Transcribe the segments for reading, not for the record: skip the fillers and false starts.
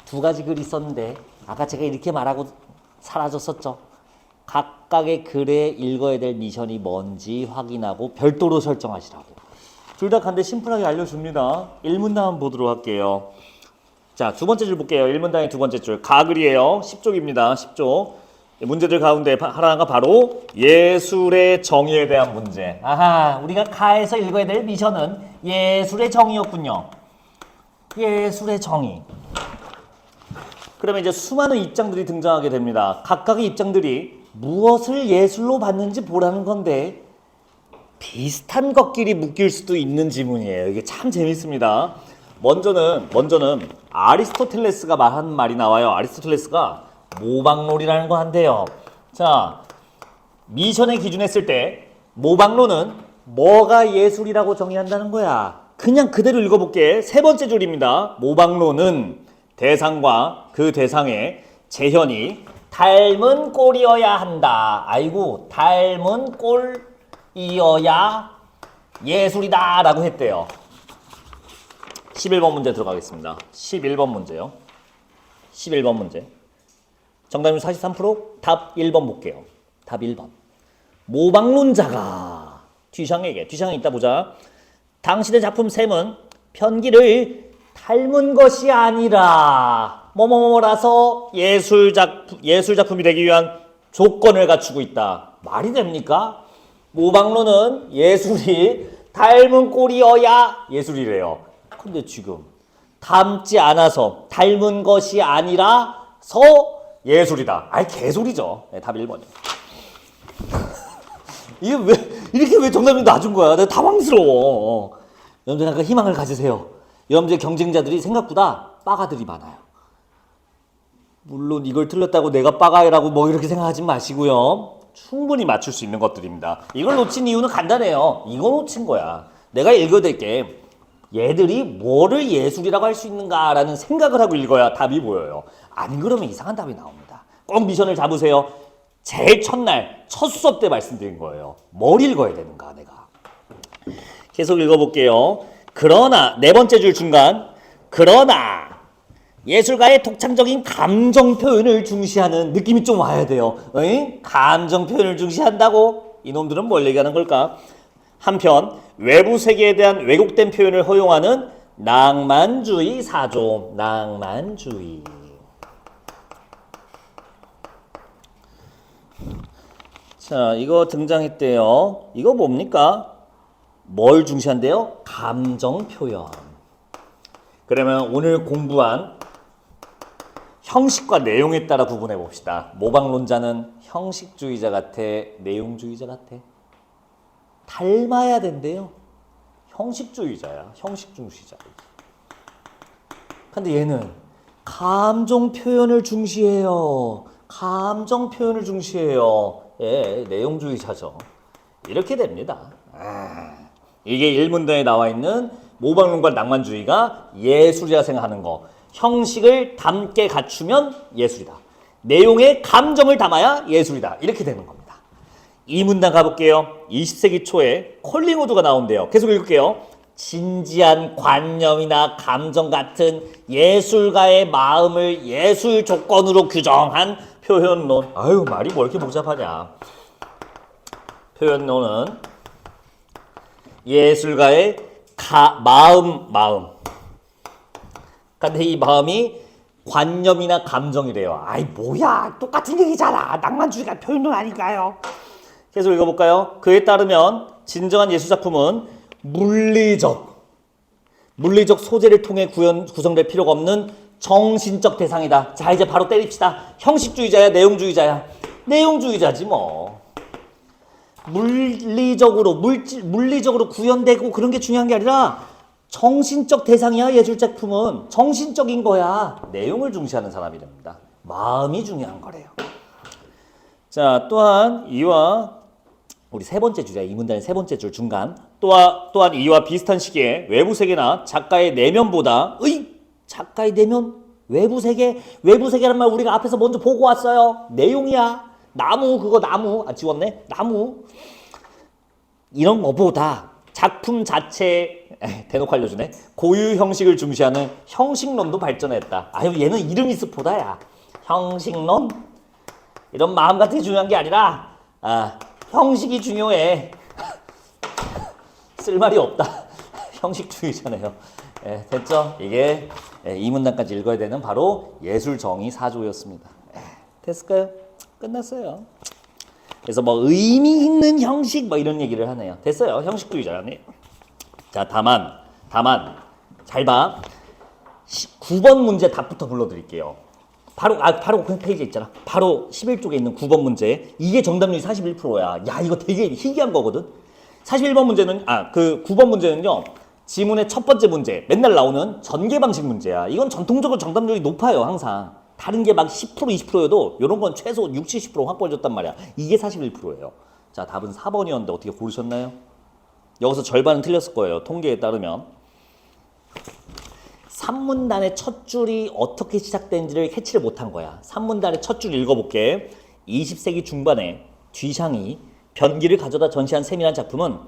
두 가지 글이 있었는데 아까 제가 이렇게 말하고 사라졌었죠. 각각의 글에 읽어야 될 미션이 뭔지 확인하고 별도로 설정하시라고. 둘 다 간데 심플하게 알려줍니다. 1문단 한번 보도록 할게요. 자, 두 번째 줄 볼게요. 1문단의 두 번째 줄. 가글이에요. 10쪽입니다. 10쪽. 문제들 가운데 하나가 바로 예술의 정의에 대한 문제. 아하, 우리가 가에서 읽어야 될 미션은 예술의 정의였군요. 예술의 정의. 그러면 이제 수많은 입장들이 등장하게 됩니다. 각각의 입장들이 무엇을 예술로 봤는지 보라는 건데 비슷한 것끼리 묶일 수도 있는 지문이에요. 이게 참 재밌습니다. 먼저는 아리스토텔레스가 말한 말이 나와요. 아리스토텔레스가 모방론이라는 거 한대요. 자, 미션에 기준했을 때 모방론은 뭐가 예술이라고 정의한다는 거야. 그냥 그대로 읽어볼게. 세 번째 줄입니다. 모방론은 대상과 그 대상의 재현이 닮은 꼴이어야 한다. 아이고, 닮은 꼴이어야 예술이다 라고 했대요. 11번 문제 들어가겠습니다. 11번 문제요. 11번 문제. 정답률 43%, 답 1번 볼게요. 답 1번. 모방론자가 뒤샹에게, 뒤샹에 있다 보자. 당신의 작품 셈은 편기를 닮은 것이 아니라 뭐뭐뭐라서 예술작품이 되기 위한 조건을 갖추고 있다. 말이 됩니까? 모방론은 예술이 닮은 꼴이어야 예술이래요. 근데 지금 닮지 않아서 닮은 것이 아니라서 예술이다. 아이 개소리죠. 네, 답 1번이에요. 이게 이렇게 왜 정답이 낮은 거야? 내가 당황스러워. 여러분들 약간 희망을 가지세요. 여러분들 경쟁자들이 생각보다 빠가들이 많아요. 물론 이걸 틀렸다고 내가 빠가라고 뭐 이렇게 생각하지 마시고요. 충분히 맞출 수 있는 것들입니다. 이걸 놓친 이유는 간단해요. 이거 놓친 거야. 내가 읽어댈게. 얘들이 뭐를 예술이라고 할 수 있는가라는 생각을 하고 읽어야 답이 보여요. 안 그러면 이상한 답이 나옵니다. 꼭 미션을 잡으세요. 제일 첫날, 첫 수업 때 말씀드린 거예요. 뭘 읽어야 되는가 내가. 계속 읽어볼게요. 그러나 네 번째 줄 중간. 그러나 예술가의 독창적인 감정 표현을 중시하는 느낌이 좀 와야 돼요. 어이? 감정 표현을 중시한다고? 이놈들은 뭘 얘기하는 걸까? 한편 외부 세계에 대한 왜곡된 표현을 허용하는 낭만주의 사조. 낭만주의. 자, 이거 등장했대요. 이거 뭡니까? 뭘 중시한대요? 감정 표현. 그러면 오늘 공부한 형식과 내용에 따라 구분해 봅시다. 모방론자는 형식주의자 같아? 내용주의자 같아? 닮아야 된대요. 형식주의자야. 형식중시자. 근데 얘는 감정 표현을 중시해요. 감정 표현을 중시해요. 예, 내용주의자죠. 이렇게 됩니다. 이게 1문단에 나와 있는 모방론과 낭만주의가 예술이라 생각하는 거. 형식을 닮게 갖추면 예술이다. 내용에 감정을 담아야 예술이다. 이렇게 되는 겁니다. 2문단 가볼게요. 20세기 초에 콜링우드가 나온대요. 계속 읽을게요. 진지한 관념이나 감정 같은 예술가의 마음을 예술 조건으로 규정한 표현론. 아유, 말이 뭐 이렇게 복잡하냐. 표현론은 예술가의 마음. 근데 이 마음이 관념이나 감정이래요. 아이 뭐야, 똑같은 얘기잖아. 낭만주의가 표현론 아닌가요? 계속 읽어볼까요? 그에 따르면 진정한 예술작품은 물리적 소재를 통해 구성될 필요가 없는 정신적 대상이다. 자, 이제 바로 때립시다. 형식주의자야, 내용주의자야? 내용주의자지 뭐. 물리적으로 구현되고 그런 게 중요한 게 아니라 정신적 대상이야. 예술작품은 정신적인 거야. 내용을 중시하는 사람이랍니다. 마음이 중요한 거래요. 자, 또한 이와 우리 세 번째 줄이야. 이 문단의 세 번째 줄 중간. 또한 이와 비슷한 시기에 외부 세계나 작가의 내면보다 작가의 내면? 외부 세계란 말 우리가 앞에서 먼저 보고 왔어요. 내용이야. 나무. 지웠네. 나무. 이런 거보다 작품 자체 대놓고 알려주네. 고유 형식을 중시하는 형식론도 발전했다. 아유 얘는 이름이 스포다야. 형식론? 이런 마음 같은 게 중요한 게 아니라 형식이 중요해. 쓸 말이 없다. 형식주의잖아요. 됐죠? 이게 이 문단까지 읽어야 되는 바로 예술정의 4조였습니다. 됐을까요? 끝났어요. 그래서 뭐 의미 있는 형식 뭐 이런 얘기를 하네요. 됐어요. 형식주의자네. 자, 다만 잘 봐. 9번 문제 답부터 불러드릴게요. 바로 그 페이지에 있잖아. 바로 11쪽에 있는 9번 문제. 이게 정답률이 41%야. 야, 이거 되게 희귀한 거거든. 41번 문제는 그 9번 문제는요. 지문의 첫 번째 문제. 맨날 나오는 전개 방식 문제야. 이건 전통적으로 정답률이 높아요, 항상. 다른 게 막 10% 20%여도 이런 건 최소 60, 70% 확보해줬단 말이야. 이게 41%예요. 자, 답은 4번이었는데 어떻게 고르셨나요? 여기서 절반은 틀렸을 거예요. 통계에 따르면. 3문단의 첫 줄이 어떻게 시작된지를 캐치를 못한 거야. 3문단의 첫 줄 읽어볼게. 20세기 중반에 뒤샹이 변기를 가져다 전시한 셈이라는 작품은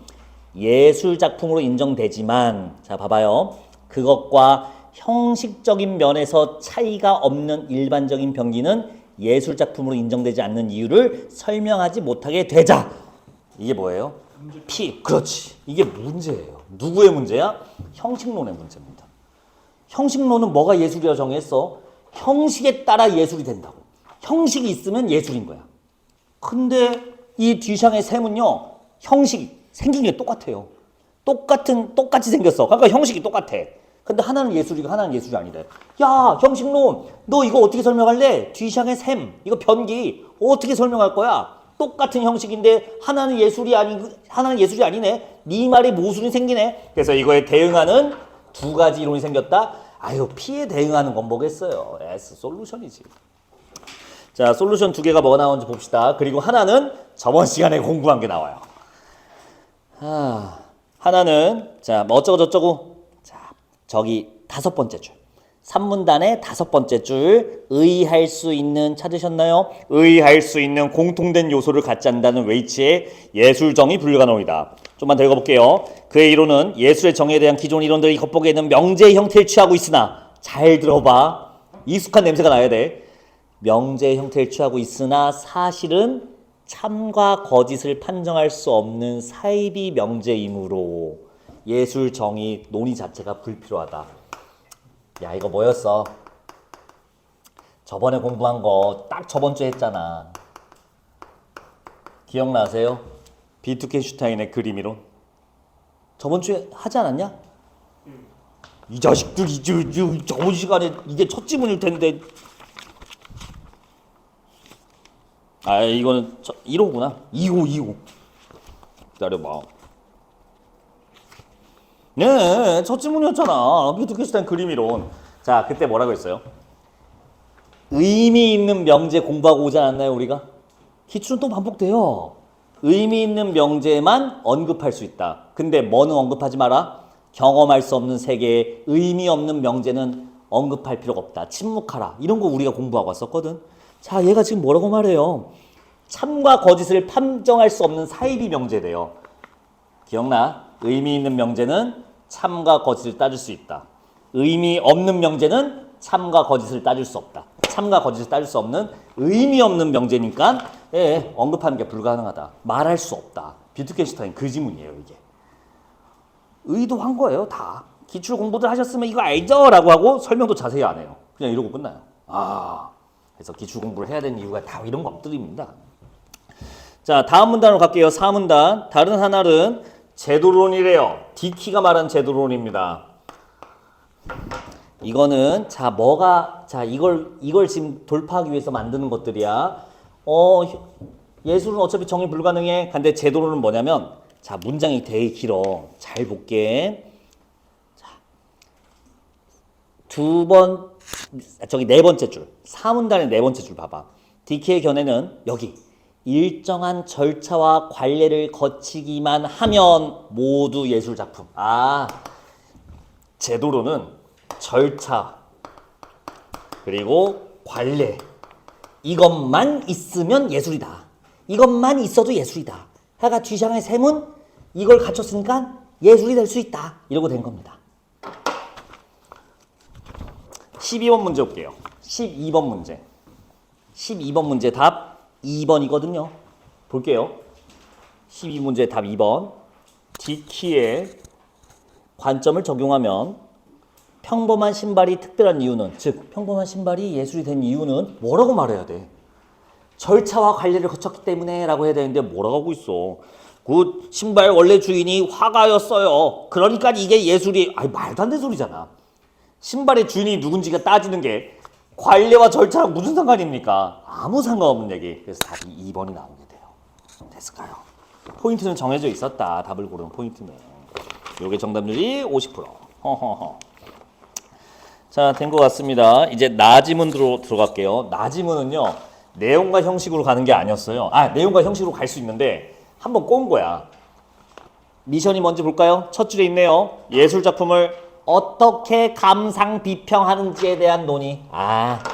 예술작품으로 인정되지만, 자 봐봐요. 그것과 형식적인 면에서 차이가 없는 일반적인 변기는 예술작품으로 인정되지 않는 이유를 설명하지 못하게 되자. 이게 뭐예요? 그렇지. 이게 문제예요. 누구의 문제야? 형식론의 문제입니다. 형식론은 뭐가 예술이라고 정했어? 형식에 따라 예술이 된다고. 형식이 있으면 예술인 거야. 근데 이 뒤샹의 셈은요, 형식이 생긴 게 똑같아요. 똑같이 생겼어. 그러니까 형식이 똑같아. 근데 하나는 예술이고 하나는 예술이 아니래. 야, 형식론, 너 이거 어떻게 설명할래? 뒤샹의 셈, 이거 변기 어떻게 설명할 거야? 똑같은 형식인데 하나는 예술이 아니네. 네 말이 모순이 생기네. 그래서 이거에 대응하는 두 가지 이론이 생겼다. 아유, P에 대응하는 건 뭐겠어요? S 솔루션이지. 자, 솔루션 두 개가 뭐가 나오는지 봅시다. 그리고 하나는 저번 시간에 공부한 게 나와요. 하나는 자, 뭐 어쩌고 저쩌고. 자, 저기 5번째 줄. 3문단의 5번째 줄. 의할 수 있는 찾으셨나요? 의할 수 있는 공통된 요소를 갖지 않는다는 웨이츠의 예술정의 불가능이다. 좀만 더 읽어볼게요. 그의 이론은 예술의 정의에 대한 기존 이론들이 겉보기에 있는 명제의 형태를 취하고 있으나, 잘 들어봐. 익숙한 냄새가 나야 돼. 명제의 형태를 취하고 있으나 사실은 참과 거짓을 판정할 수 없는 사이비 명제이므로 예술 정의 논의 자체가 불필요하다. 야, 이거 뭐였어? 저번에 공부한 거 딱 저번 주에 했잖아. 기억나세요? 비트겐슈타인의 그림 이론. 저번 주에 하지 않았냐? 이 자식들 저번 시간에 이게 첫 지문일 텐데. 이거는 1호구나. 2호. 기다려봐. 네, 첫 지문이었잖아. 비트겐슈타인 그림 이론. 자, 그때 뭐라고 했어요? 의미 있는 명제 공부하고 오지 않았나요, 우리가? 기출은 또 반복돼요. 의미 있는 명제만 언급할 수 있다. 근데 뭐는 언급하지 마라? 경험할 수 없는 세계에 의미 없는 명제는 언급할 필요가 없다. 침묵하라. 이런 거 우리가 공부하고 왔었거든. 자, 얘가 지금 뭐라고 말해요? 참과 거짓을 판정할 수 없는 사이비 명제래요. 기억나? 의미 있는 명제는 참과 거짓을 따질 수 있다. 의미 없는 명제는 참과 거짓을 따질 수 없다. 참과 거짓을 따질 수 없는 의미 없는 명제니까 언급하는 게 불가능하다. 말할 수 없다. 비트겐슈타인 그 지문이에요, 이게. 의도한 거예요, 다. 기출 공부들 하셨으면 이거 알죠? 라고 하고 설명도 자세히 안 해요. 그냥 이러고 끝나요. 그래서 기출 공부를 해야 되는 이유가 다 이런 것들입니다. 자, 다음 문단으로 갈게요. 4문단. 다른 하나는 제도론이래요. 디키가 말한 제도론입니다. 이거는 이걸 지금 돌파하기 위해서 만드는 것들이야. 예술은 어차피 정의 불가능해. 근데 제도론은 뭐냐면, 자, 문장이 되게 길어. 잘 볼게. 자, 네 번째 줄. 4문단의 네 번째 줄 봐봐. 디키의 견해는 여기. 일정한 절차와 관례를 거치기만 하면 모두 예술작품. 제도로는 절차 그리고 관례 이것만 있으면 예술이다. 이것만 있어도 예술이다. 하가 뒤샹의 셈은 이걸 갖췄으니까 예술이 될 수 있다. 이러고 된 겁니다. 12번 문제 볼게요. 12번 문제. 12번 문제 답 2번이거든요. 볼게요. 12문제 답 2번. D키에 관점을 적용하면 평범한 신발이 특별한 이유는, 즉 평범한 신발이 예술이 된 이유는 뭐라고 말해야 돼? 절차와 관리를 거쳤기 때문에 라고 해야 되는데 뭐라고 하고 있어? 그 신발 원래 주인이 화가였어요. 그러니까 이게 예술이, 아니 말도 안 되는 소리잖아. 신발의 주인이 누군지가 따지는 게 관리와 절차랑 무슨 상관입니까? 아무 상관없는 얘기. 그래서 답이 2번이 나오게 돼요. 됐을까요? 포인트는 정해져 있었다. 답을 고르는 포인트는. 요게 정답률이 50%. 허허허. 자, 된 것 같습니다. 이제 나지문 들어갈게요. 나지문은요, 내용과 형식으로 가는 게 아니었어요. 내용과 형식으로 갈 수 있는데 한번 꼰 거야. 미션이 뭔지 볼까요? 첫 줄에 있네요. 예술 작품을 어떻게 감상 비평하는지에 대한 논의.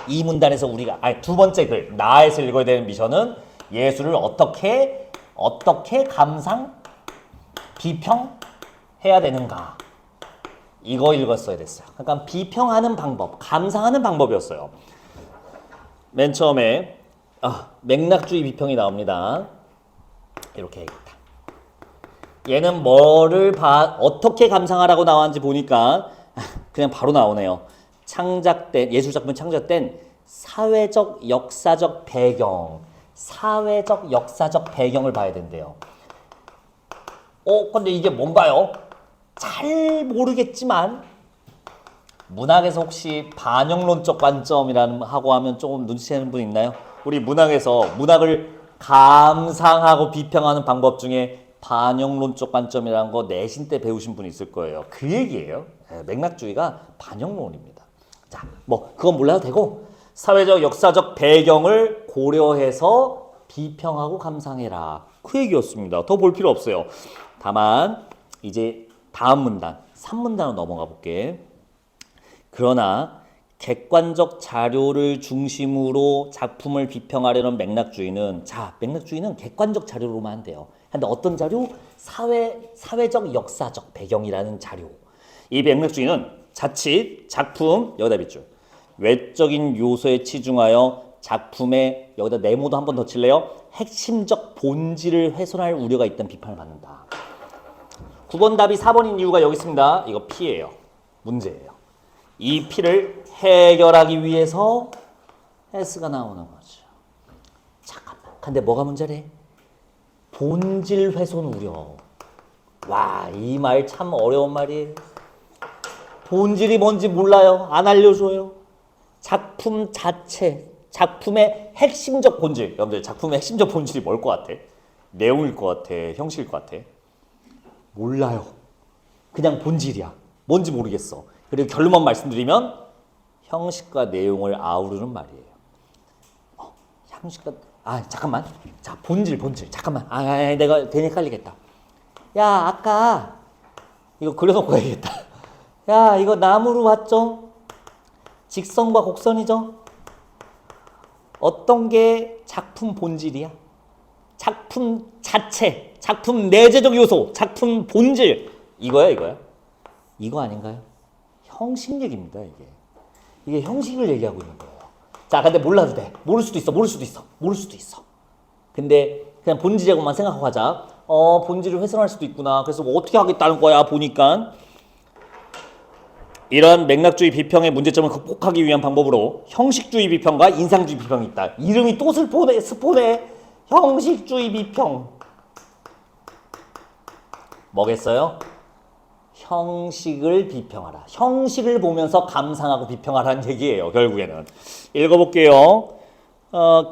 이 문단에서 우리가 두 번째 글 나에서 읽어야 되는 미션은 예술을 어떻게 감상 비평해야 되는가. 이거 읽었어야 됐어요. 그러니까 비평하는 방법, 감상하는 방법이었어요. 맨 처음에 맥락주의 비평이 나옵니다. 이렇게 해야겠다. 얘는 뭐를 어떻게 감상하라고 나왔는지 보니까 그냥 바로 나오네요. 예술작품이 창작된 사회적 역사적 배경, 사회적 역사적 배경을 봐야 된대요. 근데 이게 뭔가요? 잘 모르겠지만 문학에서 혹시 반영론적 관점이라는 하고 하면 조금 눈치채는 분 있나요? 우리 문학에서 문학을 감상하고 비평하는 방법 중에 반영론적 관점이라는 거 내신 때 배우신 분 있을 거예요. 그 얘기예요. 맥락주의가 반영론입니다. 자, 그건 몰라도 되고 사회적 역사적 배경을 고려해서 비평하고 감상해라. 그 얘기였습니다. 더 볼 필요 없어요. 다만 이제 다음 문단 3문단으로 넘어가 볼게. 그러나 객관적 자료를 중심으로 작품을 비평하려는 맥락주의는, 맥락주의는 객관적 자료로만 한대요. 근데 어떤 자료? 사회적 역사적 배경이라는 자료. 이 맥락주의는 자칫 작품, 여기다 밑줄, 외적인 요소에 치중하여 작품의, 여기다 네모도 한 번 더 칠래요? 핵심적 본질을 훼손할 우려가 있다는 비판을 받는다. 9번 답이 4번인 이유가 여기 있습니다. 이거 P예요. 문제예요. 이 P를 해결하기 위해서 S가 나오는 거죠. 잠깐만. 근데 뭐가 문제래? 본질 훼손 우려. 와, 이 말 참 어려운 말이에요. 본질이 뭔지 몰라요. 안 알려줘요. 작품 자체, 작품의 핵심적 본질. 여러분들 작품의 핵심적 본질이 뭘 것 같아? 내용일 것 같아? 형식일 것 같아? 몰라요. 그냥 본질이야. 뭔지 모르겠어. 그리고 결론만 말씀드리면 형식과 내용을 아우르는 말이에요. 형식과 잠깐만. 자, 본질. 잠깐만. 내가 괜히 헷갈리겠다. 야, 아까 이거 그려놓고 해야겠다. 야, 이거 나무로 봤죠? 직선과 곡선이죠? 어떤 게 작품 본질이야? 작품 자체, 작품 내재적 요소, 작품 본질. 이거야? 이거 아닌가요? 형식 얘기입니다, 이게. 이게 형식을 얘기하고 있는 거예요. 자, 근데 몰라도 돼. 모를 수도 있어. 근데 그냥 본질이라고만 생각하고 하자. 본질을 훼손할 수도 있구나. 그래서 어떻게 하겠다는 거야, 보니까. 이런 맥락주의 비평의 문제점을 극복하기 위한 방법으로 형식주의 비평과 인상주의 비평이 있다. 이름이 또 스포네. 형식주의 비평. 뭐겠어요? 형식을 비평하라. 형식을 보면서 감상하고 비평하라는 얘기예요. 결국에는. 읽어볼게요.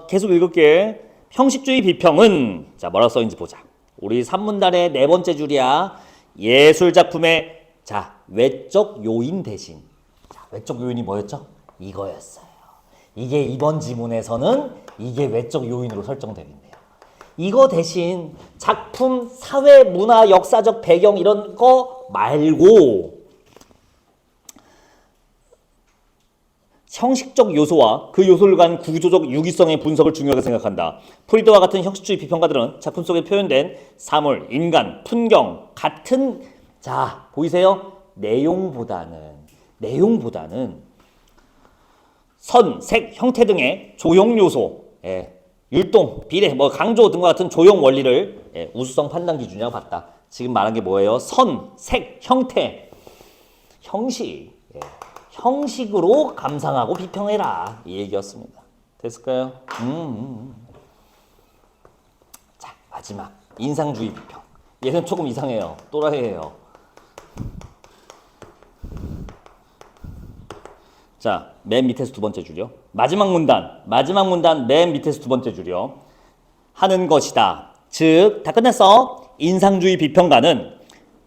계속 읽을게. 형식주의 비평은, 자, 뭐라고 써있는지 보자. 우리 3문단의 네 번째 줄이야. 예술작품의, 외적 요인 대신. 외적 요인이 뭐였죠? 이거였어요. 이게 이번 지문에서는 이게 외적 요인으로 설정되어 있네요. 이거 대신 작품, 사회, 문화, 역사적 배경 이런 거 말고 형식적 요소와 그 요소를 간 구조적 유기성의 분석을 중요하게 생각한다. 프리드와 같은 형식주의 비평가들은 작품 속에 표현된 사물, 인간, 풍경 같은 자, 보이세요? 내용보다는 선, 색, 형태 등의 조형 요소, 율동, 비례, 강조 등과 같은 조형 원리를 우수성 판단 기준이라고 봤다. 지금 말한 게 뭐예요? 선, 색, 형태, 형식, 형식으로 감상하고 비평해라. 이 얘기였습니다. 됐을까요? 자, 마지막 인상주의 비평. 얘는 조금 이상해요. 또라이예요. 자, 맨 밑에서 두 번째 줄이요. 마지막 문단 맨 밑에서 두 번째 줄이요. 하는 것이다. 즉, 다 끝났어. 인상주의 비평가는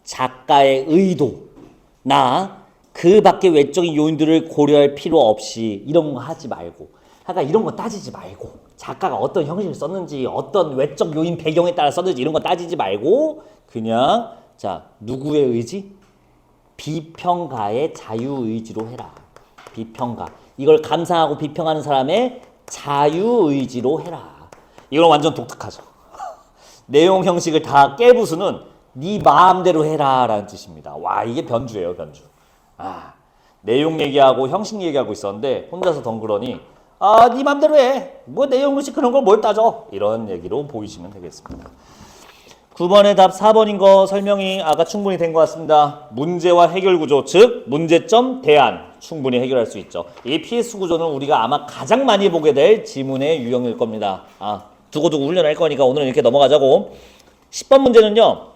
작가의 의도나 그 밖의 외적인 요인들을 고려할 필요 없이 이런 거 하지 말고, 그러니까 이런 거 따지지 말고, 작가가 어떤 형식을 썼는지, 어떤 외적 요인 배경에 따라 썼는지 이런 거 따지지 말고, 그냥 자, 누구의 의지? 비평가의 자유의지로 해라. 비평가. 이걸 감상하고 비평하는 사람의 자유의지로 해라. 이건 완전 독특하죠. 내용 형식을 다 깨부수는 네 마음대로 해라 라는 뜻입니다. 와, 이게 변주예요, 변주. 내용 얘기하고 형식 얘기하고 있었는데 혼자서 덩그러니 네 맘대로 해. 뭐 내용 형식 그런 걸 뭘 따져. 이런 얘기로 보이시면 되겠습니다. 9번의 답 4번인 거 설명이 아까 충분히 된 것 같습니다. 문제와 해결 구조, 즉 문제점, 대안 충분히 해결할 수 있죠. 이 PS 구조는 우리가 아마 가장 많이 보게 될 지문의 유형일 겁니다. 두고두고 훈련할 거니까 오늘은 이렇게 넘어가자고. 10번 문제는요.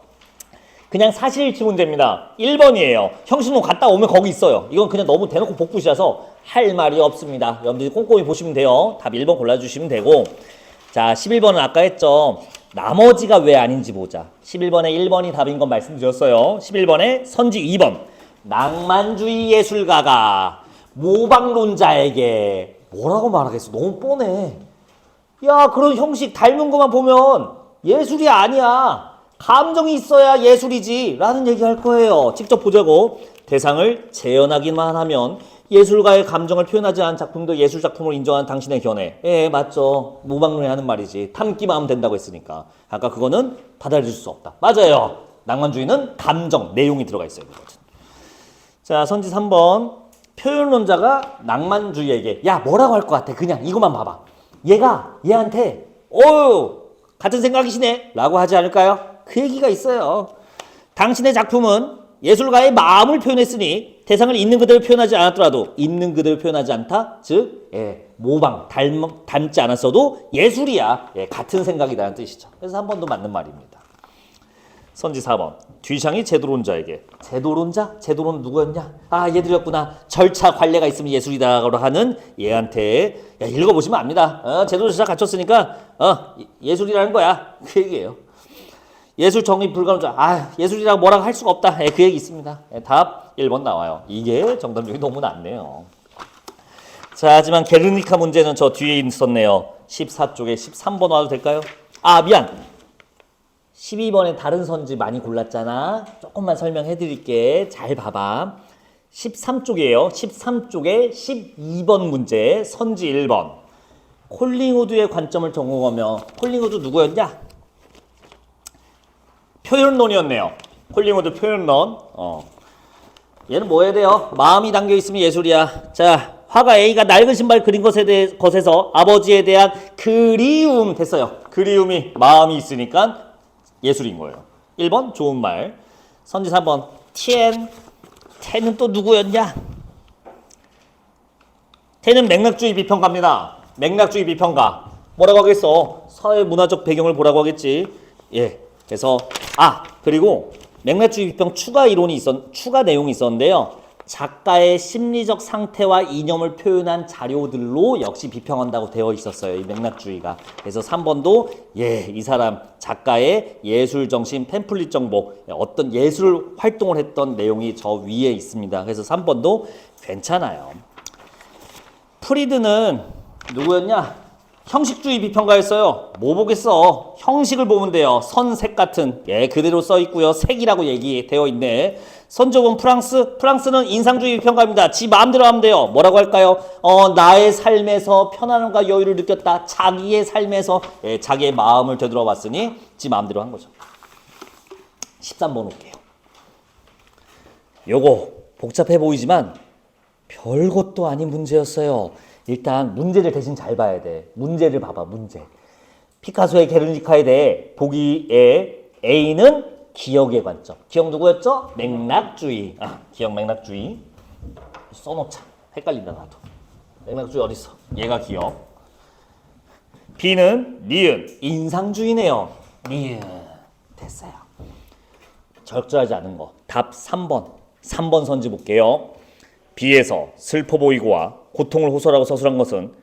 그냥 사실일치 문제입니다. 1번이에요. 형식론 갔다 오면 거기 있어요. 이건 그냥 너무 대놓고 복붙이라서 할 말이 없습니다. 여러분들이 꼼꼼히 보시면 돼요. 답 1번 골라주시면 되고. 자, 11번은 아까 했죠. 나머지가 왜 아닌지 보자. 11번에 1번이 답인 건 말씀드렸어요. 11번에 선지 2번. 낭만주의 예술가가 모방론자에게 뭐라고 말하겠어? 너무 뻔해. 야, 그런 형식 닮은 것만 보면 예술이 아니야. 감정이 있어야 예술이지 라는 얘기 할 거예요. 직접 보자고. 대상을 재현하기만 하면 예술가의 감정을 표현하지 않은 작품도 예술작품으로 인정하는 당신의 견해. 맞죠. 모방론이 하는 말이지. 탐기만 하면 된다고 했으니까. 아까 그거는 받아들일 수 없다. 맞아요. 낭만주의는 감정, 내용이 들어가 있어요. 자, 선지 3번. 표현론자가 낭만주의에게 야, 뭐라고 할 것 같아. 그냥 이것만 봐봐. 얘가 얘한테 같은 생각이시네 라고 하지 않을까요? 그 얘기가 있어요. 당신의 작품은 예술가의 마음을 표현했으니 대상을 있는 그대로 표현하지 않았더라도 있는 그대로 표현하지 않다? 즉 모방, 닮지 않았어도 예술이야. 같은 생각이라는 뜻이죠. 그래서 한 번도 맞는 말입니다. 선지 4번. 뒤샹이 제도론자에게. 제도론자? 제도론 누구였냐? 얘들이었구나. 절차 관례가 있으면 예술이다라고 하는 얘한테 읽어보시면 압니다. 제도 절차 갖췄으니까 예술이라는 거야. 그 얘기예요. 예술 정의 불가능자. 예술이라고 뭐라고 할 수가 없다. 그 얘기 있습니다. 답 1번 나와요. 이게 정답률이 너무 낮네요. 자, 하지만 게르니카 문제는 저 뒤에 있었네요. 14쪽에 13번 와도 될까요? 미안. 12번에 다른 선지 많이 골랐잖아. 조금만 설명해 드릴게. 잘 봐봐. 13쪽이에요. 13쪽에 12번 문제 선지 1번. 콜링우드의 관점을 적용하며 콜링우드 누구였냐? 표현론이었네요. 콜링우드 표현론. 얘는 뭐 해야 돼요? 마음이 담겨 있으면 예술이야. 자, 화가 A가 낡은 신발 그린 것에서 아버지에 대한 그리움 됐어요. 그리움이 마음이 있으니까 예술인 거예요. 1번 좋은 말. 선지 3번 텐은 또 누구였냐? 텐은 맥락주의 비평가입니다. 맥락주의 비평가. 뭐라고 하겠어? 사회 문화적 배경을 보라고 하겠지. 그래서 그리고 맥락주의 비평 추가 내용이 있었는데요. 작가의 심리적 상태와 이념을 표현한 자료들로 역시 비평한다고 되어 있었어요. 이 맥락주의가. 그래서 3번도 이 사람 작가의 예술 정신 팸플릿 정보 어떤 예술 활동을 했던 내용이 저 위에 있습니다. 그래서 3번도 괜찮아요. 프리드는 누구였냐? 형식주의 비평가였어요. 뭐 보겠어? 형식을 보면 돼요. 선색 같은 그대로 써 있고요. 색이라고 얘기되어 있네. 선조본 프랑스는 인상주의 비평가입니다. 지 마음대로 하면 돼요. 뭐라고 할까요? 나의 삶에서 편안함과 여유를 느꼈다. 자기의 삶에서 자기의 마음을 되돌아봤으니 지 마음대로 한 거죠. 13번 올게요. 요거 복잡해 보이지만 별것도 아닌 문제였어요. 일단 문제를 대신 잘 봐야 돼. 문제를 봐봐, 문제. 피카소의 게르니카에 대해 보기에 A는 기억의 관점. 기억 누구였죠? 맥락주의. 기억 맥락주의. 써놓자. 헷갈린다 나도. 맥락주의 어딨어? 얘가 기억. B는 니은. 인상주의네요. 니은. 됐어요. 적절하지 않은 거. 답 3번. 3번 선지 볼게요. B에서 슬퍼 보이고와 고통을 호소하고 서술한 것은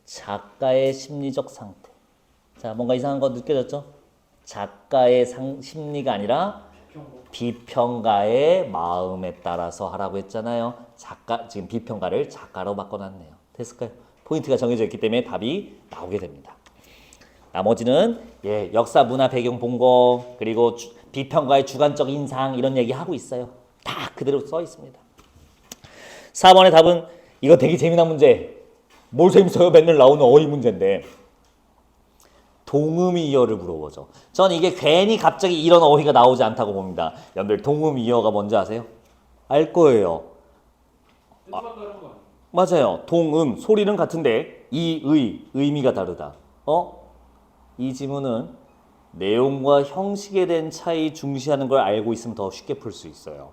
작가의 심리적 상태. 자, 뭔가 이상한 거 느껴졌죠? 작가의 심리가 아니라 비평가의 마음에 따라서 하라고 했잖아요. 지금 비평가를 작가로 바꿔놨네요. 됐을까요? 포인트가 정해져 있기 때문에 답이 나오게 됩니다. 나머지는 역사 문화 배경 본 거, 그리고 비평가의 주관적 인상 이런 얘기 하고 있어요. 다 그대로 써 있습니다. 4번의 답은 이거 되게 재미난 문제. 뭘 재밌어요? 맨날 나오는 어휘 문제인데. 동음이어를 물어보죠. 전 이게 괜히 갑자기 이런 어휘가 나오지 않다고 봅니다. 여러분들 동음이어가 뭔지 아세요? 알 거예요. 맞아요. 동음, 소리는 같은데 의미가 다르다. 이 지문은 내용과 형식에 대한 차이 중시하는 걸 알고 있으면 더 쉽게 풀 수 있어요.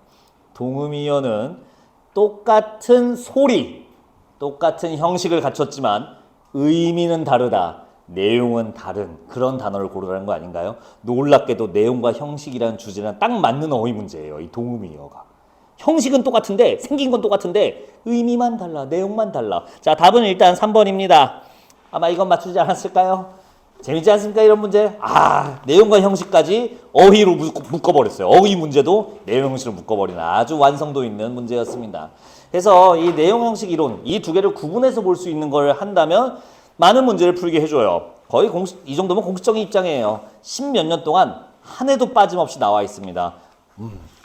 동음이어는 똑같은 소리, 똑같은 형식을 갖췄지만 의미는 다르다. 내용은 다른 그런 단어를 고르라는 거 아닌가요? 놀랍게도 내용과 형식이라는 주제랑 딱 맞는 어휘 문제예요. 이 동음이어가. 형식은 똑같은데 생긴 건 똑같은데 의미만 달라. 내용만 달라. 자, 답은 일단 3번입니다. 아마 이건 맞추지 않았을까요? 재밌지 않습니까? 이런 문제. 내용과 형식까지 어휘로 묶어버렸어요. 어휘 문제도 내용 형식으로 묶어버리는 아주 완성도 있는 문제였습니다. 그래서 이 내용 형식 이론 이 두 개를 구분해서 볼 수 있는 걸 한다면 많은 문제를 풀게 해줘요. 거의 이 정도면 공식적인 입장이에요. 10몇 년 동안 한 해도 빠짐없이 나와 있습니다.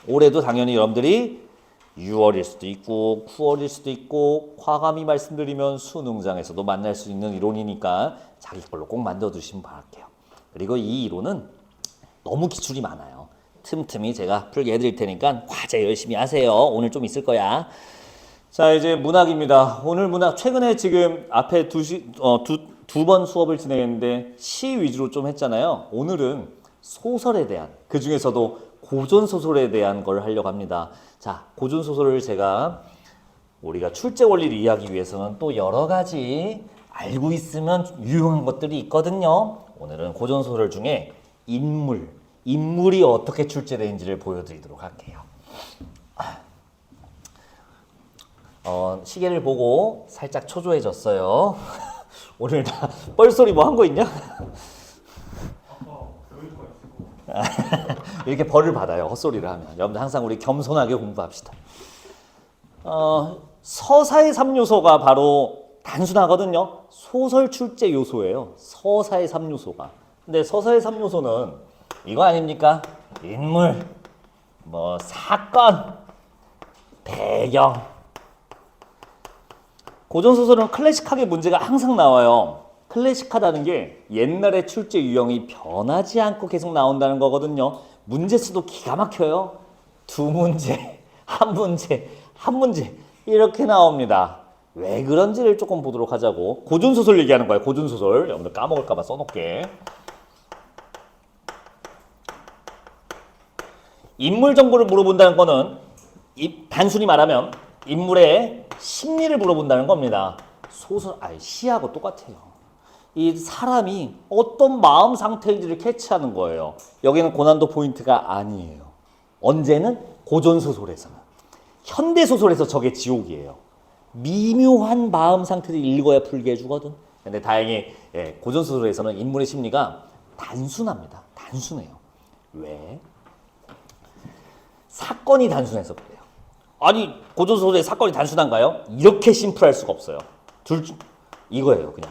올해도 당연히 여러분들이 6월일 수도 있고 9월일 수도 있고 과감히 말씀드리면 수능장에서도 만날 수 있는 이론이니까 자기 걸로 꼭 만들어두시면 바랄게요. 그리고 이 이론은 너무 기출이 많아요. 틈틈이 제가 풀게 해드릴 테니까 과제 열심히 하세요. 오늘 좀 있을 거야. 자, 이제 문학입니다. 오늘 문학 최근에 지금 앞에 두 번 수업을 진행했는데 시 위주로 좀 했잖아요. 오늘은 소설에 대한 그 중에서도 고전 소설에 대한 걸 하려고 합니다. 자, 고전 소설을 제가 우리가 출제 원리를 이해하기 위해서는 또 여러 가지 알고 있으면 유용한 것들이 있거든요. 오늘은 고전 소설 중에 인물이 어떻게 출제되는지를 보여드리도록 할게요. 시계를 보고 살짝 초조해졌어요. 오늘 다 뻘소리 뭐 한 거 있냐? 이렇게 벌을 받아요. 헛소리를 하면. 여러분들 항상 우리 겸손하게 공부합시다. 서사의 3요소가 바로 단순하거든요. 소설 출제 요소예요. 서사의 3요소가. 근데 서사의 3요소는 이거 아닙니까? 인물, 사건, 배경. 고전소설은 클래식하게 문제가 항상 나와요. 클래식하다는 게 옛날의 출제 유형이 변하지 않고 계속 나온다는 거거든요. 문제 수도 기가 막혀요. 2문제, 1문제 이렇게 나옵니다. 왜 그런지를 조금 보도록 하자고. 고전소설 얘기하는 거예요. 고전소설. 여러분들 까먹을까 봐 써놓을게. 인물 정보를 물어본다는 거는 단순히 말하면 인물의 심리를 물어본다는 겁니다. 시하고 똑같아요. 이 사람이 어떤 마음 상태인지를 캐치하는 거예요. 여기는 고난도 포인트가 아니에요. 언제는 고전소설에서는. 현대소설에서 저게 지옥이에요. 미묘한 마음 상태를 읽어야 풀게 해주거든. 근데 다행히 고전소설에서는 인물의 심리가 단순합니다. 단순해요. 왜? 사건이 단순해서 그래요. 아니, 고전소설의 사건이 단순한가요? 이렇게 심플할 수가 없어요. 이거예요, 그냥.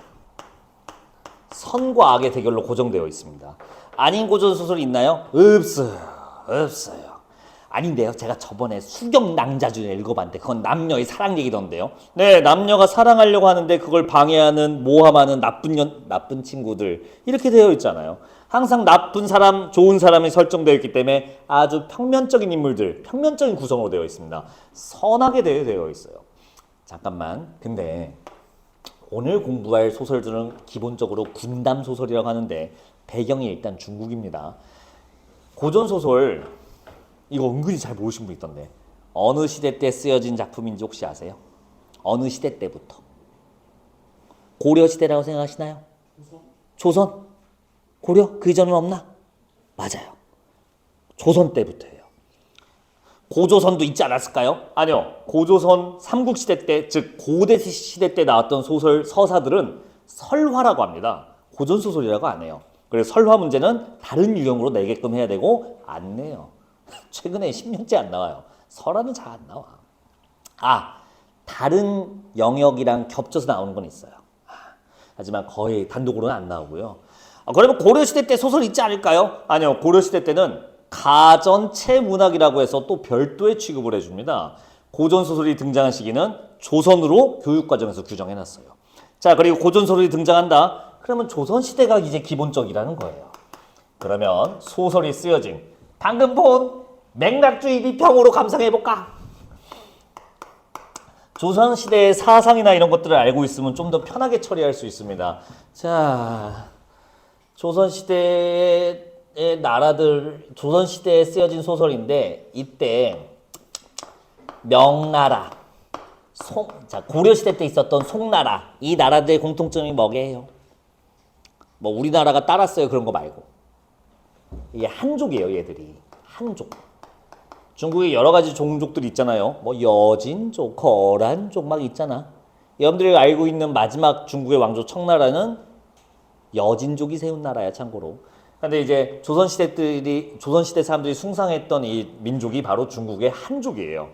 선과 악의 대결로 고정되어 있습니다. 아닌 고전소설이 있나요? 없어요. 아닌데요. 제가 저번에 수경낭자주를 읽어봤는데 그건 남녀의 사랑 얘기던데요. 네, 남녀가 사랑하려고 하는데 그걸 방해하는 모함하는 나쁜 친구들 이렇게 되어 있잖아요. 항상 나쁜 사람, 좋은 사람이 설정되어 있기 때문에 아주 평면적인 인물들, 평면적인 구성으로 되어 있습니다. 선하게 되어 있어요. 잠깐만. 근데 오늘 공부할 소설들은 기본적으로 군담 소설이라고 하는데 배경이 일단 중국입니다. 고전 소설 이거 은근히 잘 모르신 분 있던데 어느 시대 때 쓰여진 작품인지 혹시 아세요? 어느 시대 때부터? 고려 시대라고 생각하시나요? 조선? 고려? 그 이전은 없나? 맞아요. 조선 때부터예요. 고조선도 있지 않았을까요? 아니요. 고조선 삼국시대 때, 즉 고대 시대 때 나왔던 소설 서사들은 설화라고 합니다. 고전소설이라고 안 해요. 그래서 설화 문제는 다른 유형으로 내게끔 해야 되고 안 내요. 최근에 10년째 안 나와요. 설화는 잘 안 나와. 다른 영역이랑 겹쳐서 나오는 건 있어요. 하지만 거의 단독으로는 안 나오고요. 그러면 고려시대 때 소설 있지 않을까요? 아니요. 고려시대 때는 가전체 문학이라고 해서 또 별도의 취급을 해줍니다. 고전소설이 등장한 시기는 조선으로 교육과정에서 규정해놨어요. 자, 그리고 고전소설이 등장한다. 그러면 조선시대가 이제 기본적이라는 거예요. 그러면 소설이 쓰여진 방금 본 맥락주의 비평으로 감상해볼까? 조선시대의 사상이나 이런 것들을 알고 있으면 좀 더 편하게 처리할 수 있습니다. 자, 조선시대의 나라들, 조선시대에 쓰여진 소설인데 이때 명나라, 자, 고려시대 때 있었던 송나라, 이 나라들의 공통점이 뭐게요? 뭐 우리나라가 따랐어요 그런 거 말고 이게 한족이에요. 얘들이 한족. 중국에 여러 가지 종족들이 있잖아요. 뭐 여진족, 거란족 막 있잖아. 여러분들이 알고 있는 마지막 중국의 왕조 청나라는 여진족이 세운 나라야 참고로. 근데 이제 조선시대 사람들이 숭상했던 이 민족이 바로 중국의 한족이에요.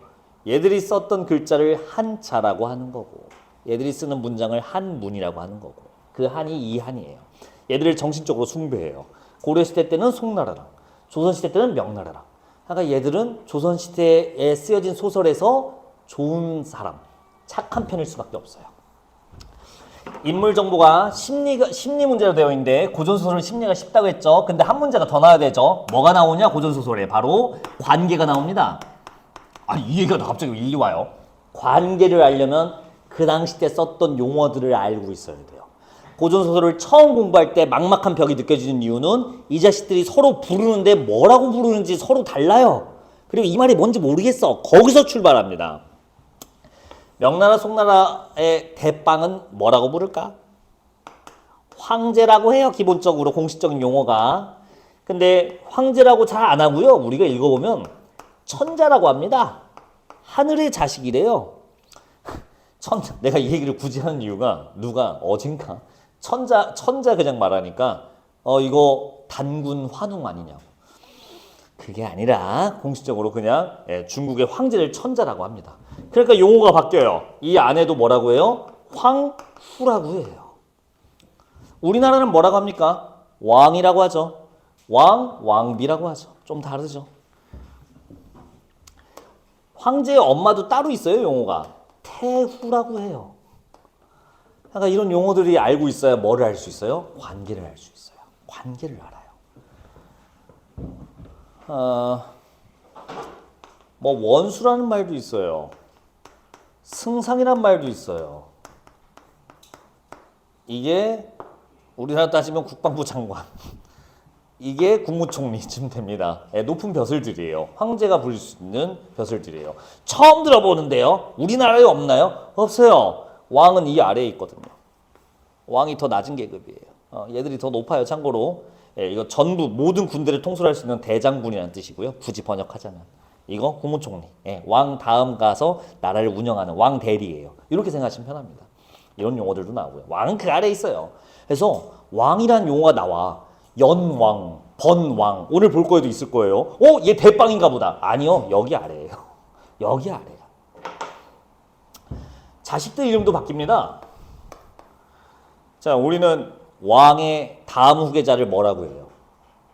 얘들이 썼던 글자를 한자라고 하는 거고 얘들이 쓰는 문장을 한문이라고 하는 거고 그 한이 이 한이에요. 얘들을 정신적으로 숭배해요. 고려시대 때는 송나라랑 조선시대 때는 명나라랑. 그러니까 얘들은 조선시대에 쓰여진 소설에서 좋은 사람, 착한 편일 수밖에 없어요. 인물 정보가 심리 문제로 되어 있는데 고전소설은 심리가 쉽다고 했죠. 근데 한 문제가 더 나와야 되죠. 뭐가 나오냐 고전소설에 바로 관계가 나옵니다. 아니 이 얘기가 갑자기 일리 와요. 관계를 알려면 그 당시 때 썼던 용어들을 알고 있어야 돼요. 고전소설을 처음 공부할 때 막막한 벽이 느껴지는 이유는 이 자식들이 서로 부르는데 뭐라고 부르는지 서로 달라요. 그리고 이 말이 뭔지 모르겠어. 거기서 출발합니다. 명나라 송나라의 대빵은 뭐라고 부를까? 황제라고 해요. 기본적으로 공식적인 용어가. 근데 황제라고 잘 안 하고요. 우리가 읽어보면 천자라고 합니다. 하늘의 자식이래요. 내가 이 얘기를 굳이 하는 이유가 누가 어젠가 천자 그냥 말하니까 이거 단군 환웅 아니냐고. 그게 아니라 공식적으로 그냥 중국의 황제를 천자라고 합니다. 그러니까 용어가 바뀌어요. 이 안에도 뭐라고 해요? 황후라고 해요. 우리나라는 뭐라고 합니까? 왕이라고 하죠. 왕비라고 하죠. 좀 다르죠. 황제의 엄마도 따로 있어요. 용어가 태후라고 해요. 그러니까 이런 용어들이 알고 있어야 뭐를 알 수 있어요? 관계를 알 수 있어요. 관계를 알아요. 뭐 원수라는 말도 있어요. 승상이란 말도 있어요. 이게 우리나라 따지면 국방부 장관. 이게 국무총리쯤 됩니다. 높은 벼슬들이에요. 황제가 부릴 수 있는 벼슬들이에요. 처음 들어보는데요. 우리나라에 없나요? 없어요. 왕은 이 아래에 있거든요. 왕이 더 낮은 계급이에요. 얘들이 더 높아요. 참고로 이거 전부 모든 군대를 통솔할 수 있는 대장군이라는 뜻이고요. 굳이 번역하자면 이거 국무총리. 왕 다음 가서 나라를 운영하는 왕 대리예요. 이렇게 생각하시면 편합니다. 이런 용어들도 나오고요. 왕은 그 아래에 있어요. 그래서 왕이란 용어가 나와. 연왕, 번왕. 오늘 볼 거에도 있을 거예요. 얘 대빵인가 보다. 아니요. 여기 아래예요. 여기 아래야. 자식들 이름도 바뀝니다. 자, 우리는 왕의 다음 후계자를 뭐라고 해요?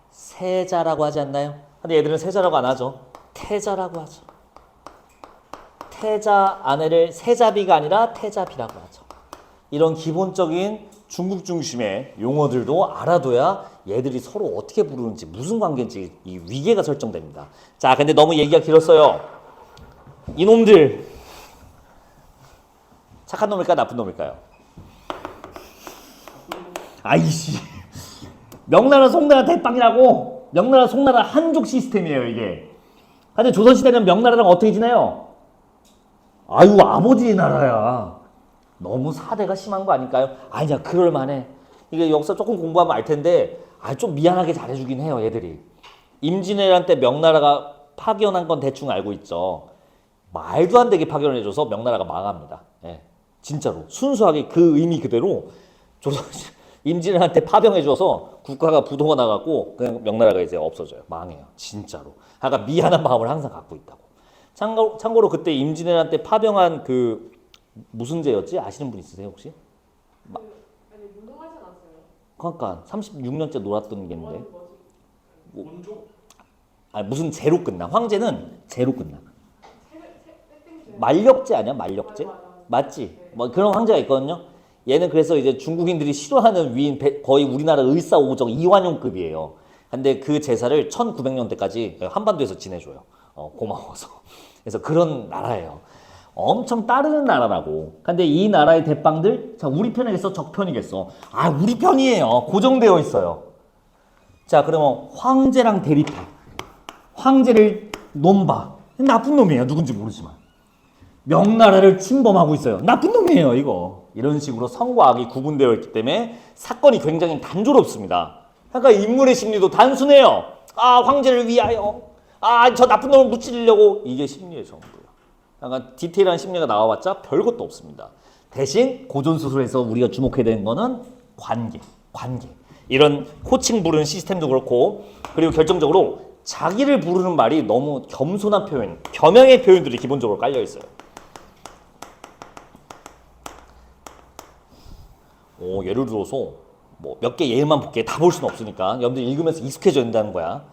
세자라고 하지 않나요? 근데 얘들은 세자라고 안 하죠. 태자라고 하죠. 태자 아내를 세자비가 아니라 태자비라고 하죠. 이런 기본적인 중국 중심의 용어들도 알아둬야 얘들이 서로 어떻게 부르는지 무슨 관계인지 이 위계가 설정됩니다. 자, 근데 너무 얘기가 길었어요. 이놈들 착한 놈일까 나쁜 놈일까요? 아이씨, 명나라 송나라 대빵이라고. 명나라 송나라 한족 시스템이에요 이게. 근데 조선시대는 명나라랑 어떻게 지내요? 아유, 아버지 나라야. 너무 사대가 심한 거 아닐까요? 아니야, 그럴만해. 이게 역사 조금 공부하면 알 텐데, 좀 미안하게 잘해주긴 해요, 얘들이. 임진왜란 때 명나라가 파견한 건 대충 알고 있죠. 말도 안 되게 파견해줘서 명나라가 망합니다. 예, 진짜로 순수하게 그 의미 그대로 조선 임진왜란 때 파병해줘서 국가가 부도가 나갖고 그냥 명나라가 이제 없어져요. 망해요, 진짜로. 그러니까 미안한 마음을 항상 갖고 있다고. 참고로 그때 임진왜란 때 파병한 그 무슨 죄였지? 아시는 분 있으세요 혹시? 아니 운동하지 않았어요? 그러니까 36년째 놀았던 게인데. 원조? 무슨 죄로 끝나? 황제는 죄로 끝나. 만력죄 아니야? 만력죄? 맞지? 뭐 그런 황제가 있거든요. 얘는 그래서 이제 중국인들이 싫어하는 위인, 거의 우리나라 을사오정 이완용급이에요. 근데 그 제사를 1900년대까지 한반도에서 지내줘요. 고마워서. 그래서 그런 나라예요. 엄청 따르는 나라라고. 근데 이 나라의 대빵들, 자, 우리 편이겠어? 적 편이겠어? 우리 편이에요. 고정되어 있어요. 자, 그러면 황제랑 대립해. 황제를 논봐. 나쁜 놈이에요. 누군지 모르지만. 명나라를 침범하고 있어요. 나쁜 놈이에요, 이거. 이런 식으로 성과 악이 구분되어 있기 때문에 사건이 굉장히 단조롭습니다. 그러니까 인물의 심리도 단순해요. 황제를 위하여. 저 나쁜 놈을 무찌르려고. 이게 심리의 전부예요. 약간 디테일한 심리가 나와봤자 별것도 없습니다. 대신 고전소설에서 우리가 주목해야 되는 거는 관계. 이런 호칭 부르는 시스템도 그렇고, 그리고 결정적으로 자기를 부르는 말이 너무 겸손한 표현, 겸양의 표현들이 기본적으로 깔려 있어요. 예를 들어서 뭐 몇 개 예만 볼게. 다 볼 수는 없으니까 여러분들 읽으면서 익숙해져야 된다는 거야.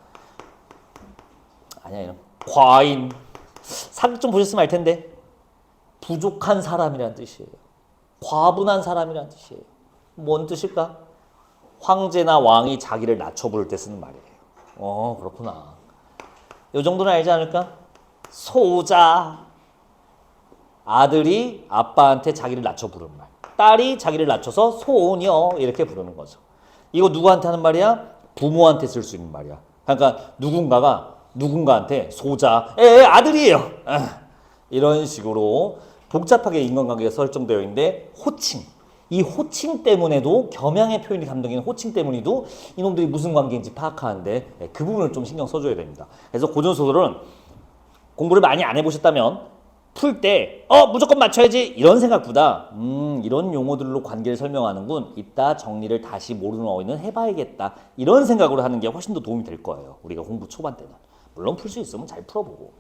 아니야, 이런 과인. 사극 좀 보셨으면 알 텐데 부족한 사람이라는 뜻이에요. 과분한 사람이라는 뜻이에요. 뭔 뜻일까? 황제나 왕이 자기를 낮춰 부를 때 쓰는 말이에요. 그렇구나. 이 정도는 알지 않을까? 소자. 아들이 아빠한테 자기를 낮춰 부르는 말. 딸이 자기를 낮춰서 소녀 이렇게 부르는 거죠. 이거 누구한테 하는 말이야? 부모한테 쓸 수 있는 말이야. 그러니까 누군가가 누군가한테 소자, 아들이에요. 이런 식으로 복잡하게 인간관계가 설정되어 있는데 호칭. 이 호칭 때문에도 겸양의 표현이 감독인 호칭 때문에도 이놈들이 무슨 관계인지 파악하는데 그 부분을 좀 신경 써줘야 됩니다. 그래서 고전소설은 공부를 많이 안 해보셨다면 풀 때 무조건 맞춰야지 이런 생각보다 이런 용어들로 관계를 설명하는군. 이따 정리를 다시 모르는 어휘는 해봐야겠다. 이런 생각으로 하는 게 훨씬 더 도움이 될 거예요. 우리가 공부 초반 때는. 물론 풀 수 있으면 잘 풀어보고.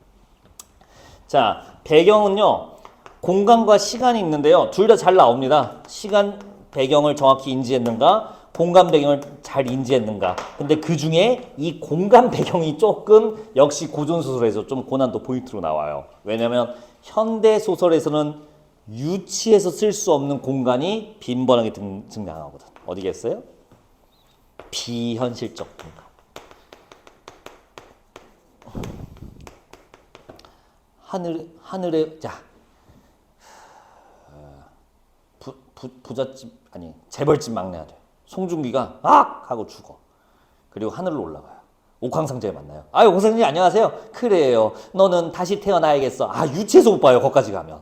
자, 배경은요. 공간과 시간이 있는데요. 둘 다 잘 나옵니다. 시간 배경을 정확히 인지했는가, 공간 배경을 잘 인지했는가. 근데 그 중에 이 공간 배경이 조금 역시 고전소설에서 좀 고난도 포인트로 나와요. 왜냐면 현대 소설에서는 유치해서 쓸 수 없는 공간이 빈번하게 등장하거든. 어디겠어요? 비현실적 공간. 하늘에 자 부잣집 아니 재벌집 막내 아들 송중기가 하고 죽어. 그리고 하늘로 올라가요. 옥황상제에 만나요. 옥황상제 안녕하세요. 그래요. 너는 다시 태어나야겠어. 유치해서 못 봐요. 거기까지 가면.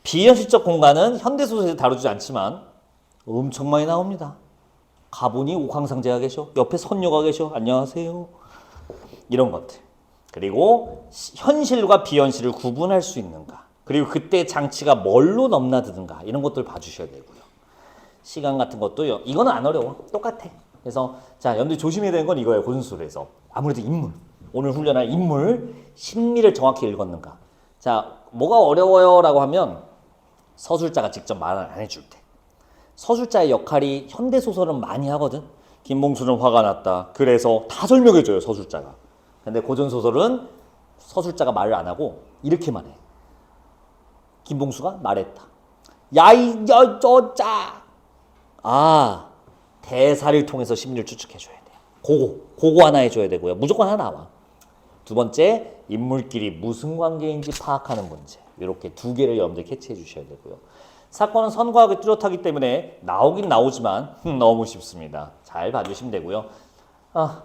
비현실적 공간은 현대소설에서 다루지 않지만 엄청 많이 나옵니다. 가보니 옥황상제가 계셔. 옆에 선녀가 계셔. 안녕하세요. 이런 것들. 그리고 현실과 비현실을 구분할 수 있는가. 그리고 그때 장치가 뭘로 넘나드는가. 이런 것들 봐주셔야 되고요. 시간 같은 것도요. 이거는 안 어려워. 똑같아. 그래서 자, 여러분들이 조심해야 되는 건 이거예요. 고전소설에서. 아무래도 인물. 오늘 훈련할 인물 심리를 정확히 읽었는가. 자, 뭐가 어려워요? 라고 하면 서술자가 직접 말을 안 해줄 때. 서술자의 역할이 현대소설은 많이 하거든. 김봉수는 화가 났다. 그래서 다 설명해줘요. 서술자가. 근데 고전소설은 서술자가 말을 안 하고 이렇게만 해. 김봉수가 말했다. 야이 여저자. 아, 대사를 통해서 심리를 추측해줘야 돼요. 그거 하나 해줘야 되고요. 무조건 하나 나와. 두 번째, 인물끼리 무슨 관계인지 파악하는 문제. 이렇게 두 개를 여러분들 캐치해 주셔야 되고요. 사건은 선과학이 뚜렷하기 때문에 나오긴 나오지만 너무 쉽습니다. 잘 봐주시면 되고요.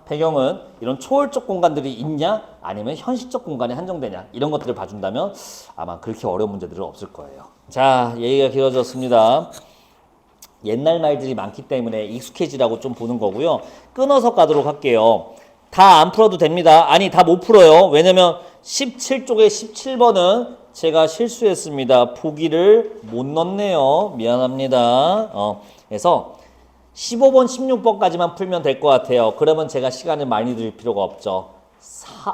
배경은 이런 초월적 공간들이 있냐 아니면 현실적 공간에 한정되냐 이런 것들을 봐준다면 아마 그렇게 어려운 문제들은 없을 거예요. 자, 얘기가 길어졌습니다. 옛날 말들이 많기 때문에 익숙해지라고 좀 보는 거고요. 끊어서 가도록 할게요. 다 안 풀어도 됩니다. 아니, 다 못 풀어요. 왜냐면 17쪽에 17번은 제가 실수했습니다. 보기를 못 넣었네요. 미안합니다. 그래서 15번, 16번까지만 풀면 될 것 같아요. 그러면 제가 시간을 많이 드릴 필요가 없죠.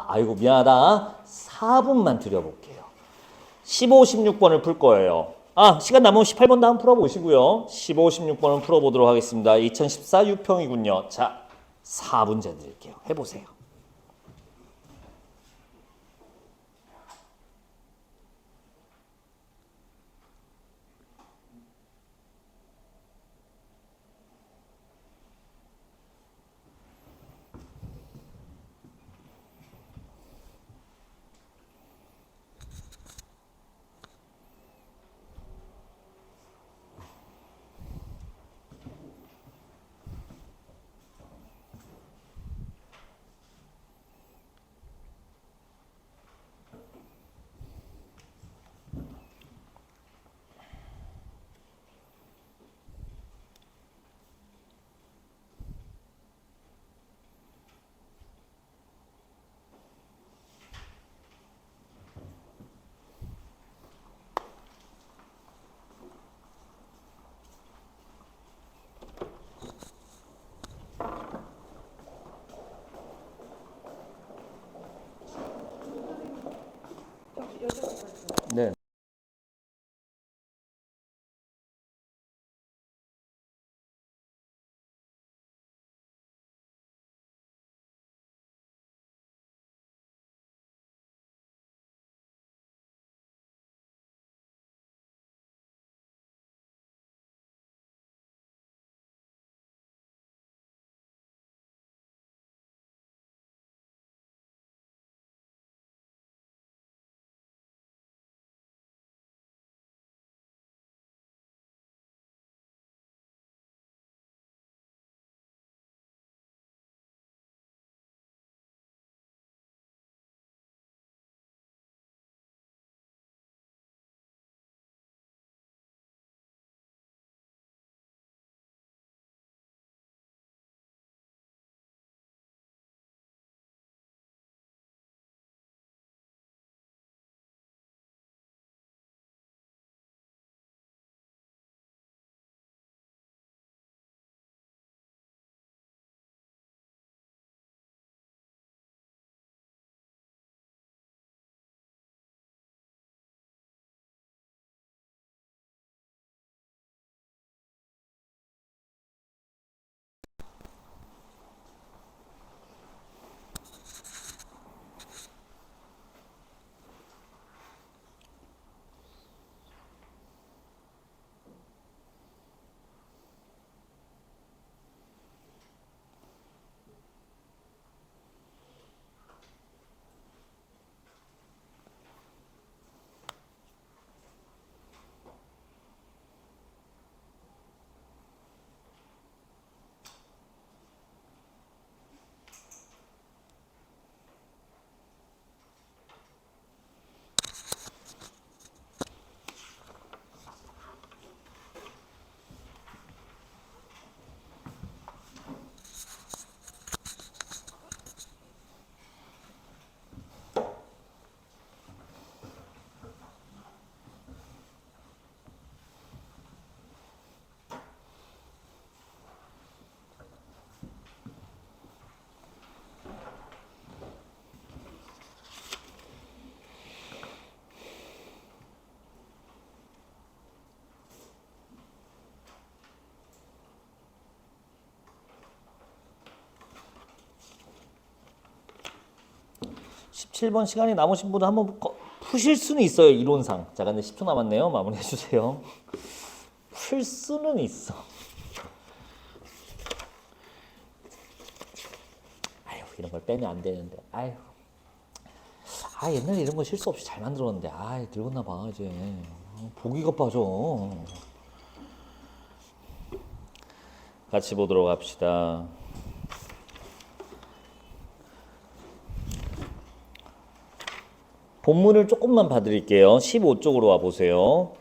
아이고, 미안하다. 4분만 드려볼게요. 15, 16번을 풀 거예요. 시간 남으면 18번도 한번 풀어보시고요. 15, 16번을 풀어보도록 하겠습니다. 2014 유평이군요. 자, 4분제 드릴게요. 해보세요. 17번 시간이 남으신 분은 한번 푸실 수는 있어요, 이론상. 자, 근데 10초 남았네요. 마무리해 주세요. 풀 수는 있어. 아유, 이런 걸 빼면 안 되는데. 아유. 아, 옛날에 이런 거 실수 없이 잘 만들었는데. 아, 늙었나 봐, 이제. 보기가 빠져. 같이 보도록 합시다. 본문을 조금만 봐드릴게요. 15쪽으로 와보세요.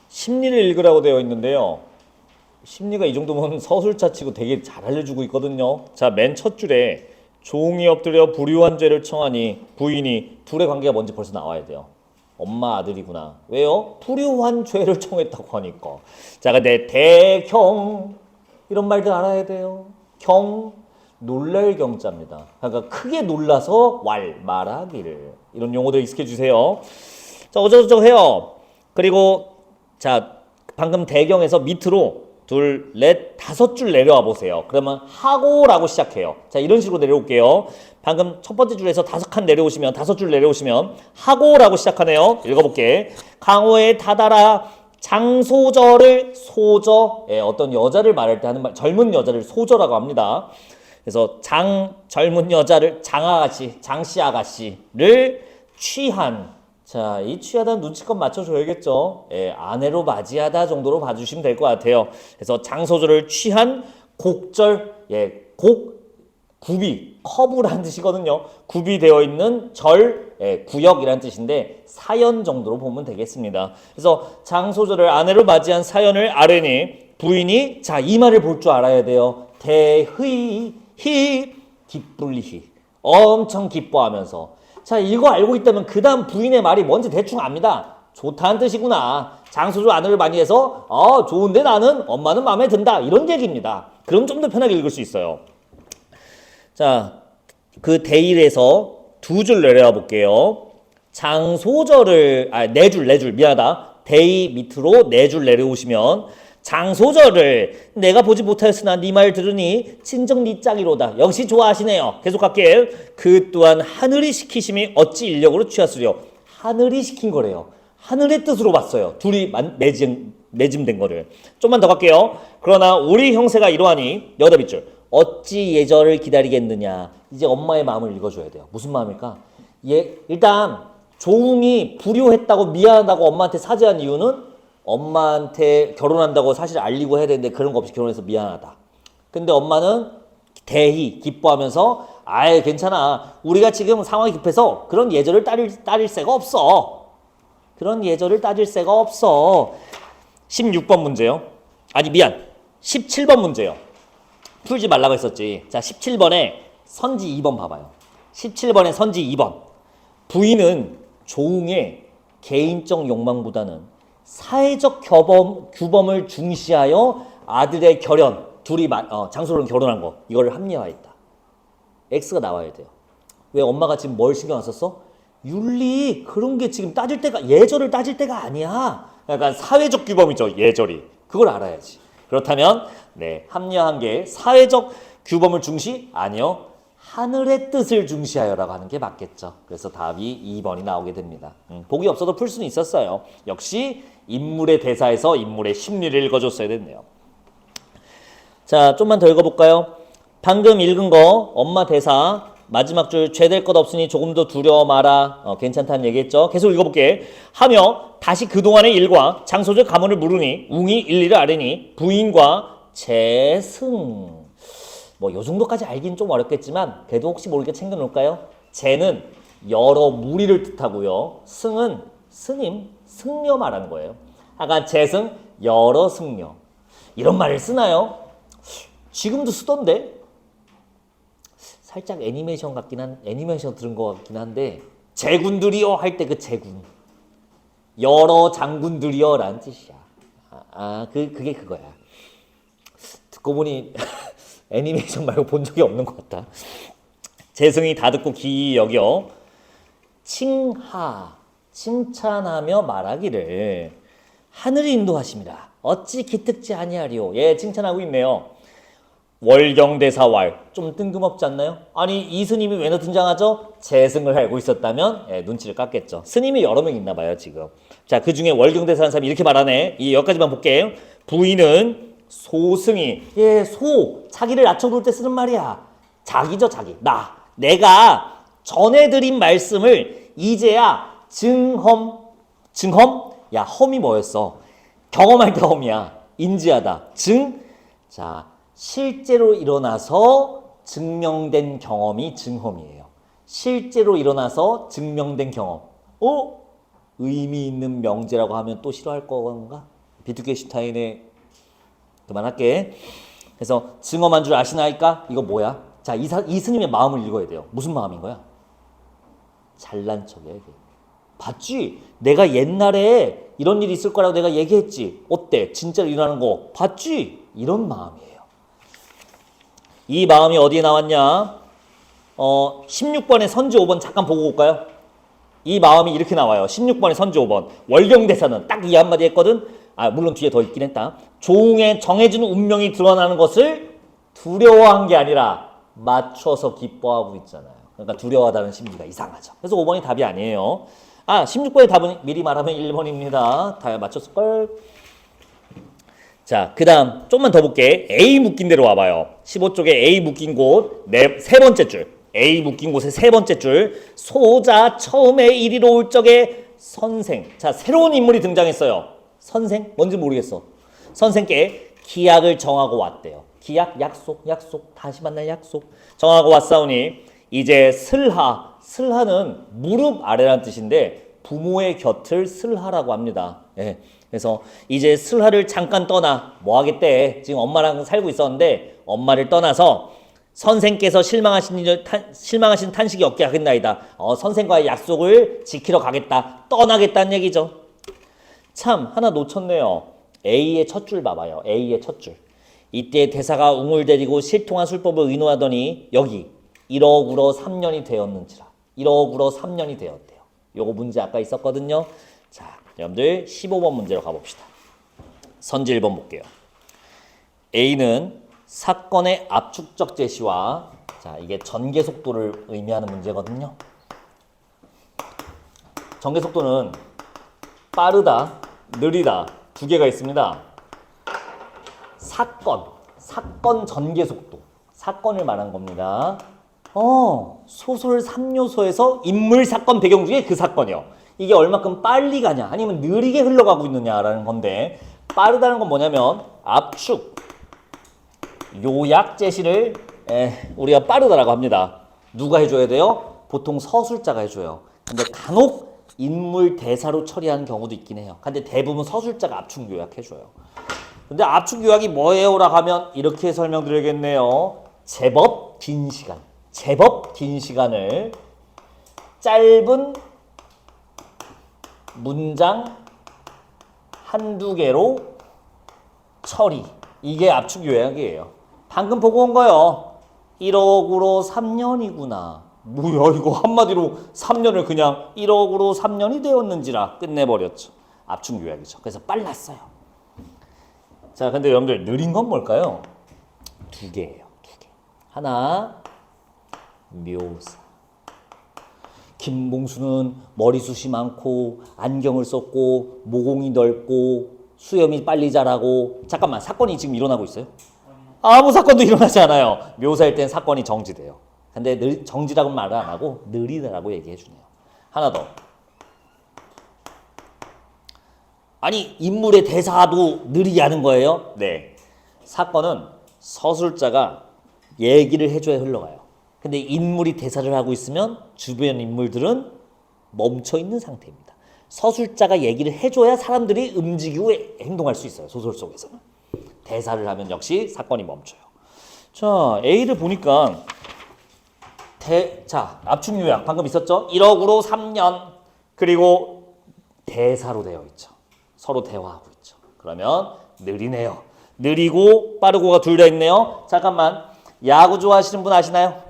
심리를 읽으라고 되어 있는데요. 심리가 이 정도면 서술차 치고 되게 잘 알려주고 있거든요. 자, 맨 첫 줄에 종이 엎드려 불효한 죄를 청하니 부인이 둘의 관계가 뭔지 벌써 나와야 돼요. 엄마 아들이구나. 왜요? 불효한 죄를 청했다고 하니까. 자, 근데 대경 이런 말들 알아야 돼요. 경 놀랄 경자입니다. 그러니까 크게 놀라서 말하기를. 이런 용어들 익숙해 주세요. 자, 어쩌고저쩌고 해요. 그리고 자, 방금 대경에서 밑으로 둘, 넷, 다섯 줄 내려와 보세요. 그러면 하고라고 시작해요. 자, 이런 식으로 내려올게요. 방금 첫 번째 줄에서 다섯 칸 내려오시면, 다섯 줄 내려오시면 하고라고 시작하네요. 읽어볼게. 강호에 다다라 장소저를 소저, 예, 어떤 여자를 말할 때 하는 말, 젊은 여자를 소저라고 합니다. 그래서 젊은 여자를 장아가씨, 장씨 아가씨를 취한. 자, 이 취하다는 눈치껏 맞춰줘야겠죠. 예, 아내로 맞이하다 정도로 봐주시면 될 것 같아요. 그래서 장소저를 취한 곡절, 예, 구비, 커브라는 뜻이거든요. 구비되어 있는 절, 예, 구역이라는 뜻인데 사연 정도로 보면 되겠습니다. 그래서 장소저를 아내로 맞이한 사연을 아뢰니 부인이, 자, 이 말을 볼 줄 알아야 돼요. 기쁠리히, 엄청 기뻐하면서. 자, 이거 알고 있다면 그 다음 부인의 말이 뭔지 대충 압니다. 좋다는 뜻이구나. 장소조 아내를 많이 해서 좋은데 나는 엄마는 마음에 든다. 이런 얘기입니다. 그럼 좀 더 편하게 읽을 수 있어요. 자, 그 대일에서 두 줄 내려와 볼게요. 장소절을 네 줄 미안하다. 대이 밑으로 네 줄 내려오시면 장소절을 내가 보지 못하였으나 네 말 들으니 친정 네 짝이로다. 역시 좋아하시네요. 계속 갈게요. 그 또한 하늘이 시키심이 어찌 인력으로 취하으려. 하늘이 시킨 거래요. 하늘의 뜻으로 봤어요. 둘이 맺음된 거를. 좀만 더 갈게요. 그러나 우리 형세가 이러하니 여덟 빗줄. 어찌 예절을 기다리겠느냐. 이제 엄마의 마음을 읽어줘야 돼요. 무슨 마음일까? 일단 조웅이 불효했다고 미안하다고 엄마한테 사죄한 이유는 엄마한테 결혼한다고 사실 알리고 해야 되는데 그런 거 없이 결혼해서 미안하다. 근데 엄마는 대히 기뻐하면서 아예 괜찮아. 우리가 지금 상황이 급해서 그런 예절을 따질 새가 없어. 그런 예절을 따질 새가 없어. 16번 문제요. 아니 미안. 17번 문제요. 풀지 말라고 했었지. 자, 17번에 선지 2번 봐봐요. 17번에 선지 2번. 부인은 조웅의 개인적 욕망보다는 사회적 규범을 중시하여 아들의 결연, 둘이 장소로는 결혼한 거, 이거를 합리화했다. X가 나와야 돼요. 왜 엄마가 지금 뭘 신경 안 썼어? 윤리, 그런 게 지금 따질 때가, 예절을 따질 때가 아니야. 약간 사회적 규범이죠, 예절이. 그걸 알아야지. 그렇다면, 네, 합리화한 게 사회적 규범을 중시? 아니요. 하늘의 뜻을 중시하여라고 하는 게 맞겠죠. 그래서 답이 2번이 나오게 됩니다. 복이 없어도 풀 수는 있었어요. 역시 인물의 대사에서 인물의 심리를 읽어줬어야 됐네요. 자, 좀만 더 읽어볼까요? 방금 읽은 거 엄마 대사 마지막 줄 죄될 것 없으니 조금 더 두려워 마라. 괜찮다는 얘기했죠. 계속 읽어볼게. 하며 다시 그동안의 일과 장소적 가문을 물으니 웅이 일리를 아뢰니 부인과 재승. 요 정도까지 알기는 좀 어렵겠지만 그래도 혹시 모르게 챙겨놓을까요? 재는 여러 무리를 뜻하고요. 승은 스님, 승려 말하는 거예요. 아까 재승, 여러 승려. 이런 말을 쓰나요? 지금도 쓰던데? 살짝 애니메이션 들은 것 같긴 한데 제군들이여 할 때 그 제군. 여러 장군들이여 라는 뜻이야. 그게 그거야. 듣고 보니 애니메이션 말고 본 적이 없는 것 같다. 재승이 다 듣고 기이 여겨 칭찬하며 말하기를 하늘이 인도하심이라 어찌 기특지 아니하리오. 예, 칭찬하고 있네요. 월경대사왈. 좀 뜬금없지 않나요? 아니 이 스님이 왜 등장하죠? 재승을 알고 있었다면 눈치를 깠겠죠. 스님이 여러 명 있나 봐요 지금. 자, 그 중에 월경대사라는 사람이 이렇게 말하네. 이 여기까지만 볼게요. 부인은 소승이. 소. 자기를 낮춰놓을 때 쓰는 말이야. 자기죠, 자기. 내가 전해드린 말씀을 이제야 증험. 야, 험이 뭐였어? 경험할 때 험이야. 인지하다. 자, 실제로 일어나서 증명된 경험이 증험이에요. 실제로 일어나서 증명된 경험. 의미 있는 명제라고 하면 또 싫어할 건가? 비트게슈타인의 그만할게. 그래서 증험한 줄 아시나이까? 이거 뭐야? 자, 이 스님의 마음을 읽어야 돼요. 무슨 마음인 거야? 잘난 척이야, 이게. 봤지? 내가 옛날에 이런 일이 있을 거라고 내가 얘기했지. 어때? 진짜로 일어나는 거 봤지? 이런 마음이에요. 이 마음이 어디에 나왔냐? 16번의 선지 5번 잠깐 보고 올까요? 이 마음이 이렇게 나와요. 16번의 선지 5번. 월경대사는 딱 이 한마디 했거든. 물론 뒤에 더 있긴 했다. 조웅의 정해진 운명이 드러나는 것을 두려워한 게 아니라 맞춰서 기뻐하고 있잖아요. 그러니까 두려워하다는 심리가 이상하죠. 그래서 5번이 답이 아니에요. 16번의 답은 미리 말하면 1번입니다. 다 맞췄을걸? 자, 그 다음 좀만 더 볼게. A 묶인 대로 와봐요. 15쪽에 A 묶인 곳 세 번째 줄. A 묶인 곳의 세 번째 줄. 소자 처음에 이리로 올 적에 선생. 자, 새로운 인물이 등장했어요. 선생? 뭔지 모르겠어. 선생께 기약을 정하고 왔대요. 기약, 약속, 다시 만날 약속. 정하고 왔사오니 이제 슬하는 무릎 아래라는 뜻인데 부모의 곁을 슬하라고 합니다. 그래서 이제 슬하를 잠깐 떠나 뭐 하겠대? 지금 엄마랑 살고 있었는데 엄마를 떠나서 선생께서 실망하신 탄식이 없게 하겠나이다. 선생과의 약속을 지키러 가겠다. 떠나겠다는 얘기죠. 참 하나 놓쳤네요. A의 첫 줄 봐봐요. A의 첫 줄. 이때 대사가 웅을대리고 실통한 술법을 의노하더니 여기 1억 우러 3년이 되었는지라. 1억 우러 3년이 되었대요. 요거 문제 아까 있었거든요. 자, 여러분들 15번 문제로 가봅시다. 선지 1번 볼게요. A는 사건의 압축적 제시와 자, 이게 전개 속도를 의미하는 문제거든요. 전개 속도는 빠르다, 느리다 두 개가 있습니다. 사건 전개 속도. 사건을 말한 겁니다. 소설 3요소에서 인물 사건 배경 중에 그 사건이요. 이게 얼마큼 빨리 가냐 아니면 느리게 흘러가고 있느냐라는 건데 빠르다는 건 뭐냐면 압축, 요약 제시를 우리가 빠르다라고 합니다. 누가 해줘야 돼요? 보통 서술자가 해줘요. 근데 간혹 인물 대사로 처리하는 경우도 있긴 해요. 근데 대부분 서술자가 압축 요약 해줘요. 근데 압축 요약이 뭐예요라고 하면 이렇게 설명드려야겠네요. 제법 긴 시간을 짧은 문장 한두 개로 처리. 이게 압축 요약이에요. 방금 보고 온 거요. 1억으로 3년이구나. 뭐야 이거 한마디로 3년을 그냥 1억으로 3년이 되었는지라 끝내버렸죠. 압축 요약이죠. 그래서 빨랐어요. 자, 근데 여러분들 느린 건 뭘까요? 두 개예요. 두 개. 하나 묘사. 김봉수는 머리숱이 많고 안경을 썼고 모공이 넓고 수염이 빨리 자라고. 잠깐만, 사건이 지금 일어나고 있어요? 아무 사건도 일어나지 않아요. 묘사할 땐 사건이 정지돼요. 근데 정지라고 말을 안 하고 느리다라고 얘기해 주네요. 하나 더. 아니 인물의 대사도 느리게 하는 거예요? 네. 사건은 서술자가 얘기를 해줘야 흘러가요. 근데 인물이 대사를 하고 있으면 주변 인물들은 멈춰 있는 상태입니다. 서술자가 얘기를 해줘야 사람들이 움직이고 행동할 수 있어요. 소설 속에서는. 대사를 하면 역시 사건이 멈춰요. 자, A를 보니까 자, 압축 요약 방금 있었죠? 1억으로 3년. 그리고 대사로 되어 있죠. 서로 대화하고 있죠. 그러면 느리네요. 느리고 빠르고가 둘 다 있네요. 잠깐만. 야구 좋아하시는 분 아시나요?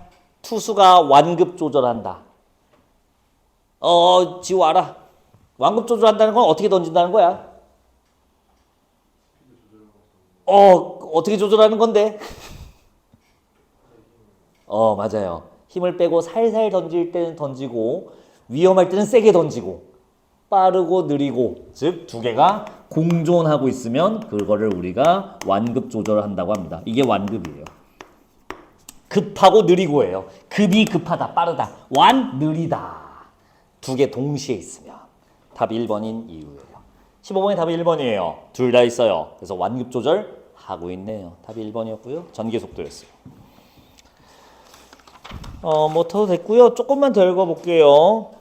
투수가 완급 조절한다. 지호 알아. 완급 조절한다는 건 어떻게 던진다는 거야? 어떻게 조절하는 건데? 맞아요. 힘을 빼고 살살 던질 때는 던지고 위험할 때는 세게 던지고 빠르고 느리고 즉 두 개가 공존하고 있으면 그거를 우리가 완급 조절한다고 합니다. 이게 완급이에요. 급하고 느리고예요. 급이 급하다, 빠르다. 완, 느리다. 두 개 동시에 있으면 답이 1번인 이유예요. 15번의 답이 1번이에요. 둘 다 있어요. 그래서 완급 조절 하고 있네요. 답이 1번이었고요. 전개 속도였어요. 뭐 더 됐고요. 조금만 더 읽어볼게요.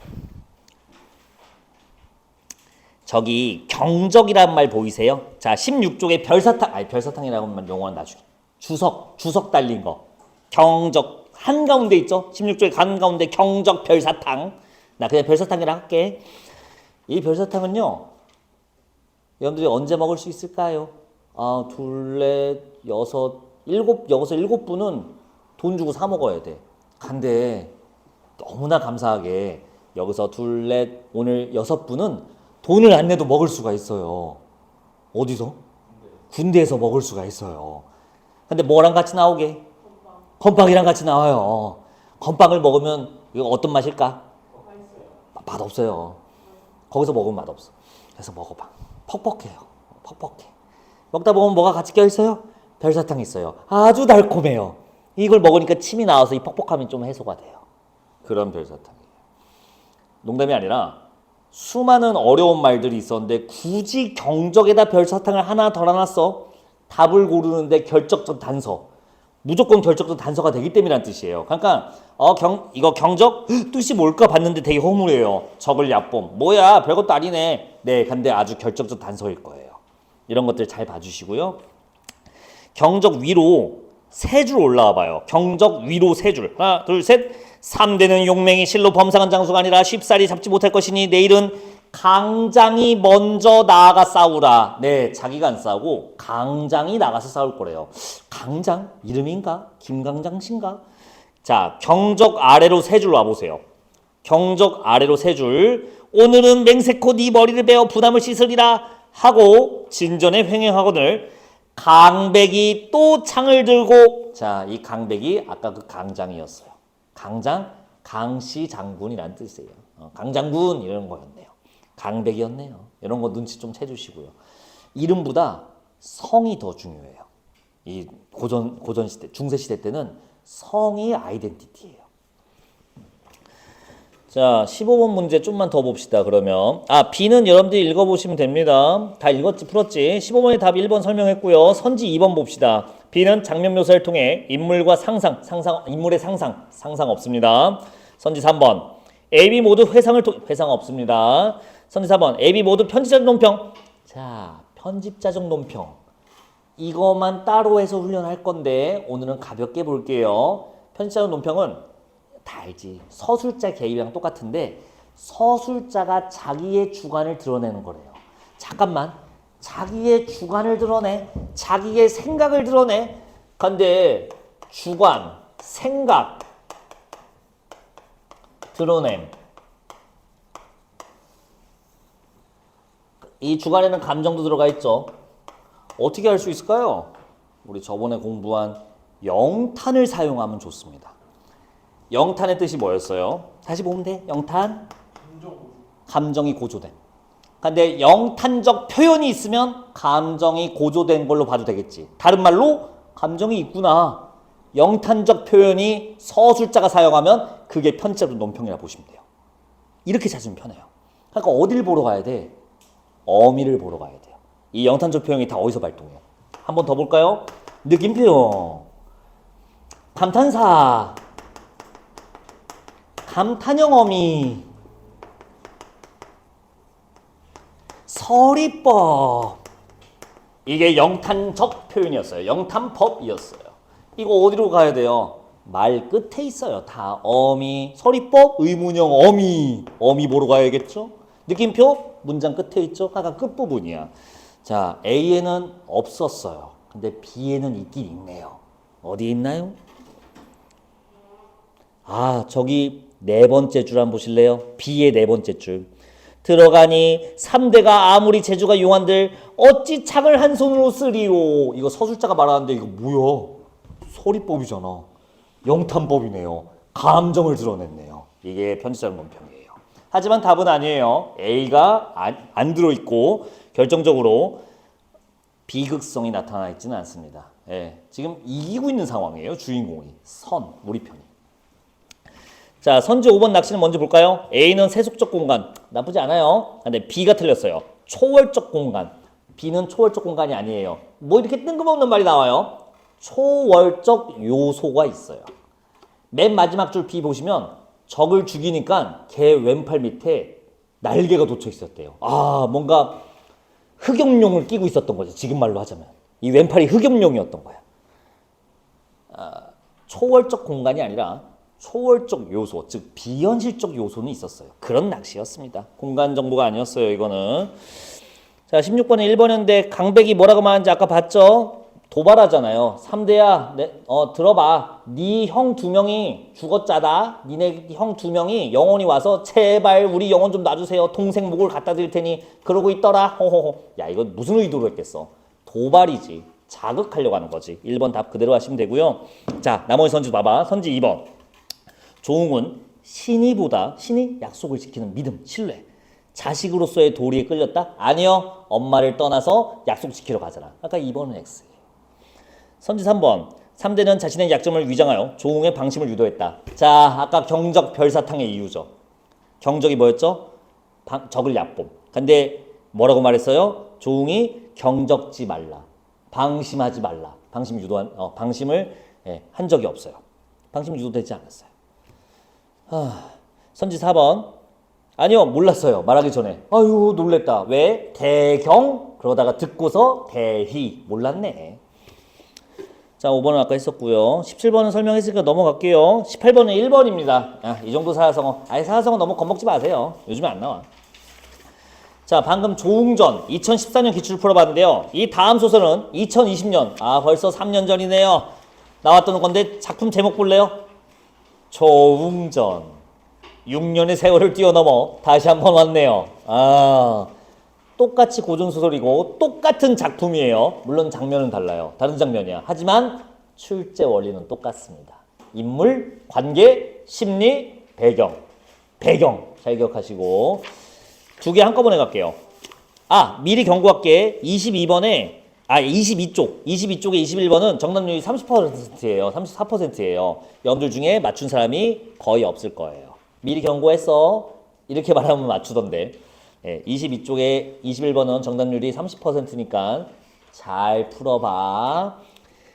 저기 경적이란 말 보이세요? 자, 16쪽에 별사탕, 별사탕이라고 하면 용어는 나중에. 주석 달린 거. 경적 한가운데 있죠? 16쪽에 한가운데 경적 별사탕. 나 그냥 별사탕이라 할게. 이 별사탕은요. 여러분들이 언제 먹을 수 있을까요? 둘, 넷, 여섯, 여기서 일곱 분은 돈 주고 사 먹어야 돼. 근데 너무나 감사하게 여기서 둘, 넷, 오늘 6분은 돈을 안 내도 먹을 수가 있어요. 어디서? 군대에서 먹을 수가 있어요. 근데 뭐랑 같이 나오게? 건빵이랑 같이 나와요. 건빵을 먹으면 이거 어떤 맛일까? 맛 없어요. 거기서 먹으면 맛 없어. 그래서 먹어봐. 퍽퍽해요. 퍽퍽해. 먹다 보면 뭐가 같이 껴있어요? 별사탕 있어요. 아주 달콤해요. 이걸 먹으니까 침이 나와서 이 퍽퍽함이 좀 해소가 돼요. 그런 별사탕이에요. 농담이 아니라 수많은 어려운 말들이 있었는데 굳이 경적에다 별사탕을 하나 더 놔놨어. 답을 고르는데 결정적 단서. 무조건 결정적 단서가 되기 때문이란 뜻이에요. 그러니까 이거 경적? 뜻이 뭘까 봤는데 되게 허무해요. 적을 얕봄. 뭐야 별것도 아니네. 네, 근데 아주 결정적 단서일 거예요. 이런 것들 잘 봐주시고요. 경적 위로 세 줄 올라와 봐요. 경적 위로 세 줄. 하나, 둘, 셋. 3대는 용맹이 실로 범상한 장수가 아니라 쉽사리 잡지 못할 것이니 내일은 강장이 먼저 나아가 싸우라. 네, 자기가 안 싸우고 강장이 나가서 싸울 거래요. 강장? 이름인가? 김강장 씨인가? 자, 경적 아래로 세 줄 와보세요. 경적 아래로 세 줄. 오늘은 맹세코 네 머리를 베어 부담을 씻으리라 하고 진전에 횡행하거늘 강백이 또 창을 들고, 자, 이 강백이 아까 그 강장이었어요. 강장, 강씨 장군이라는 뜻이에요. 강장군 이런 거였네요. 강백이었네요. 이런 거 눈치 좀 채주시고요. 이름보다 성이 더 중요해요. 이 고전 시대, 중세 시대 때는 성이 아이덴티티예요. 자, 15번 문제 좀만 더 봅시다. 그러면 B는 여러분들이 읽어보시면 됩니다. 다 읽었지, 풀었지. 15번의 답 1번 설명했고요. 선지 2번 봅시다. B는 장면 묘사를 통해 인물과 인물의 상상 없습니다. 선지 3번 A, B 모두 회상 없습니다. 선지 4번 A, B 모두 편집자적 논평. 자, 편집자적 논평. 이거만 따로 해서 훈련할 건데 오늘은 가볍게 볼게요. 편집자적 논평은 다 알지. 서술자 개입이랑 똑같은데 서술자가 자기의 주관을 드러내는 거래요. 잠깐만. 자기의 주관을 드러내. 자기의 생각을 드러내. 근데 주관, 생각, 드러냄. 이 주관에는 감정도 들어가 있죠. 어떻게 할 수 있을까요? 우리 저번에 공부한 영탄을 사용하면 좋습니다. 영탄의 뜻이 뭐였어요? 다시 보면 돼. 영탄? 감정이 고조된. 근데 영탄적 표현이 있으면 감정이 고조된 걸로 봐도 되겠지. 다른 말로 감정이 있구나. 영탄적 표현이 서술자가 사용하면 그게 편집자적 논평이라 보시면 돼요. 이렇게 찾으면 편해요. 그러니까 어딜 보러 가야 돼? 어미를 보러 가야 돼요. 이 영탄적 표현이 다 어디서 발동해요? 한 번 더 볼까요? 느낌표, 감탄사, 감탄형 어미, 서리법. 이게 영탄적 표현이었어요. 영탄법이었어요. 이거 어디로 가야 돼요? 말 끝에 있어요. 다 어미, 서리법, 의문형 어미 보러 가야겠죠? 느낌표 문장 끝에 있죠? 아까 끝부분이야. 자, A에는 없었어요. 근데 B에는 있긴 있네요. 어디 있나요? 저기 네 번째 줄 한번 보실래요? B의 네 번째 줄. 들어가니 3대가 아무리 재주가 용한들 어찌 창을 한 손으로 쓰리오. 이거 서술자가 말하는데 이거 뭐야? 서리법이잖아. 영탄법이네요. 감정을 드러냈네요. 이게 편집자는 논평이에요. 하지만 답은 아니에요. A가 안 들어있고 결정적으로 비극성이 나타나 있지는 않습니다. 예, 지금 이기고 있는 상황이에요. 주인공이. 우리 편이. 자, 선지 5번 낚시는 먼저 볼까요? A는 세속적 공간. 나쁘지 않아요. 근데 B가 틀렸어요. 초월적 공간. B는 초월적 공간이 아니에요. 뭐 이렇게 뜬금없는 말이 나와요. 초월적 요소가 있어요. 맨 마지막 줄 B 보시면 적을 죽이니까 걔 왼팔 밑에 날개가 돋쳐 있었대요. 아, 뭔가 흑염룡을 끼고 있었던 거죠. 지금 말로 하자면. 이 왼팔이 흑염룡이었던 거야. 초월적 공간이 아니라 초월적 요소, 즉 비현실적 요소는 있었어요. 그런 낚시였습니다. 공간 정보가 아니었어요, 이거는. 자, 16번에 1번인데 강백이 뭐라고 말하는지 아까 봤죠? 도발하잖아요. 3대야, 들어봐. 네 형 2명이 죽었자다. 니네 형 2명이 영혼이 와서 제발 우리 영혼 좀 놔주세요. 동생 목을 갖다 드릴 테니 그러고 있더라. 호호호. 야, 이거 무슨 의도로 했겠어? 도발이지. 자극하려고 하는 거지. 1번 답 그대로 하시면 되고요. 자, 나머지 선지 봐봐. 선지 2번. 조응은 신이 약속을 지키는 믿음, 신뢰. 자식으로서의 도리에 끌렸다? 아니요. 엄마를 떠나서 약속 지키러 가잖아. 아까 2번은 X. 선지 3번. 3대는 자신의 약점을 위장하여 조응의 방심을 유도했다. 자, 아까 경적 별사탕의 이유죠. 경적이 뭐였죠? 적을 얕봄. 근데 뭐라고 말했어요? 조응이 경적지 말라. 방심하지 말라. 방심을 한 적이 없어요. 방심 유도되지 않았어요. 선지 4번. 아니요, 몰랐어요. 말하기 전에. 아유, 놀랬다. 왜? 대경 그러다가 듣고서 대휘. 몰랐네. 자, 5번은 아까 했었고요. 17번은 설명했으니까 넘어갈게요. 18번은 1번입니다. 이 정도 사자성어. 사자성어 너무 겁먹지 마세요. 요즘에 안 나와. 자, 방금 조응전 2014년 기출을 풀어봤는데요. 이 다음 소설은 2020년. 벌써 3년 전이네요. 나왔던 건데 작품 제목 볼래요? 조응전. 6년의 세월을 뛰어넘어 다시 한번 왔네요. 똑같이 고전소설이고 똑같은 작품이에요. 물론 장면은 달라요. 다른 장면이야. 하지만 출제 원리는 똑같습니다. 인물, 관계, 심리, 배경. 잘 기억하시고. 두 개 한꺼번에 갈게요. 미리 경고할게. 22번에 22쪽에 21번은 정답률이 30%예요. 34%예요. 여러분들 중에 맞춘 사람이 거의 없을 거예요. 미리 경고했어. 이렇게 말하면 맞추던데. 22쪽에 21번은 정답률이 30%니까 잘 풀어봐.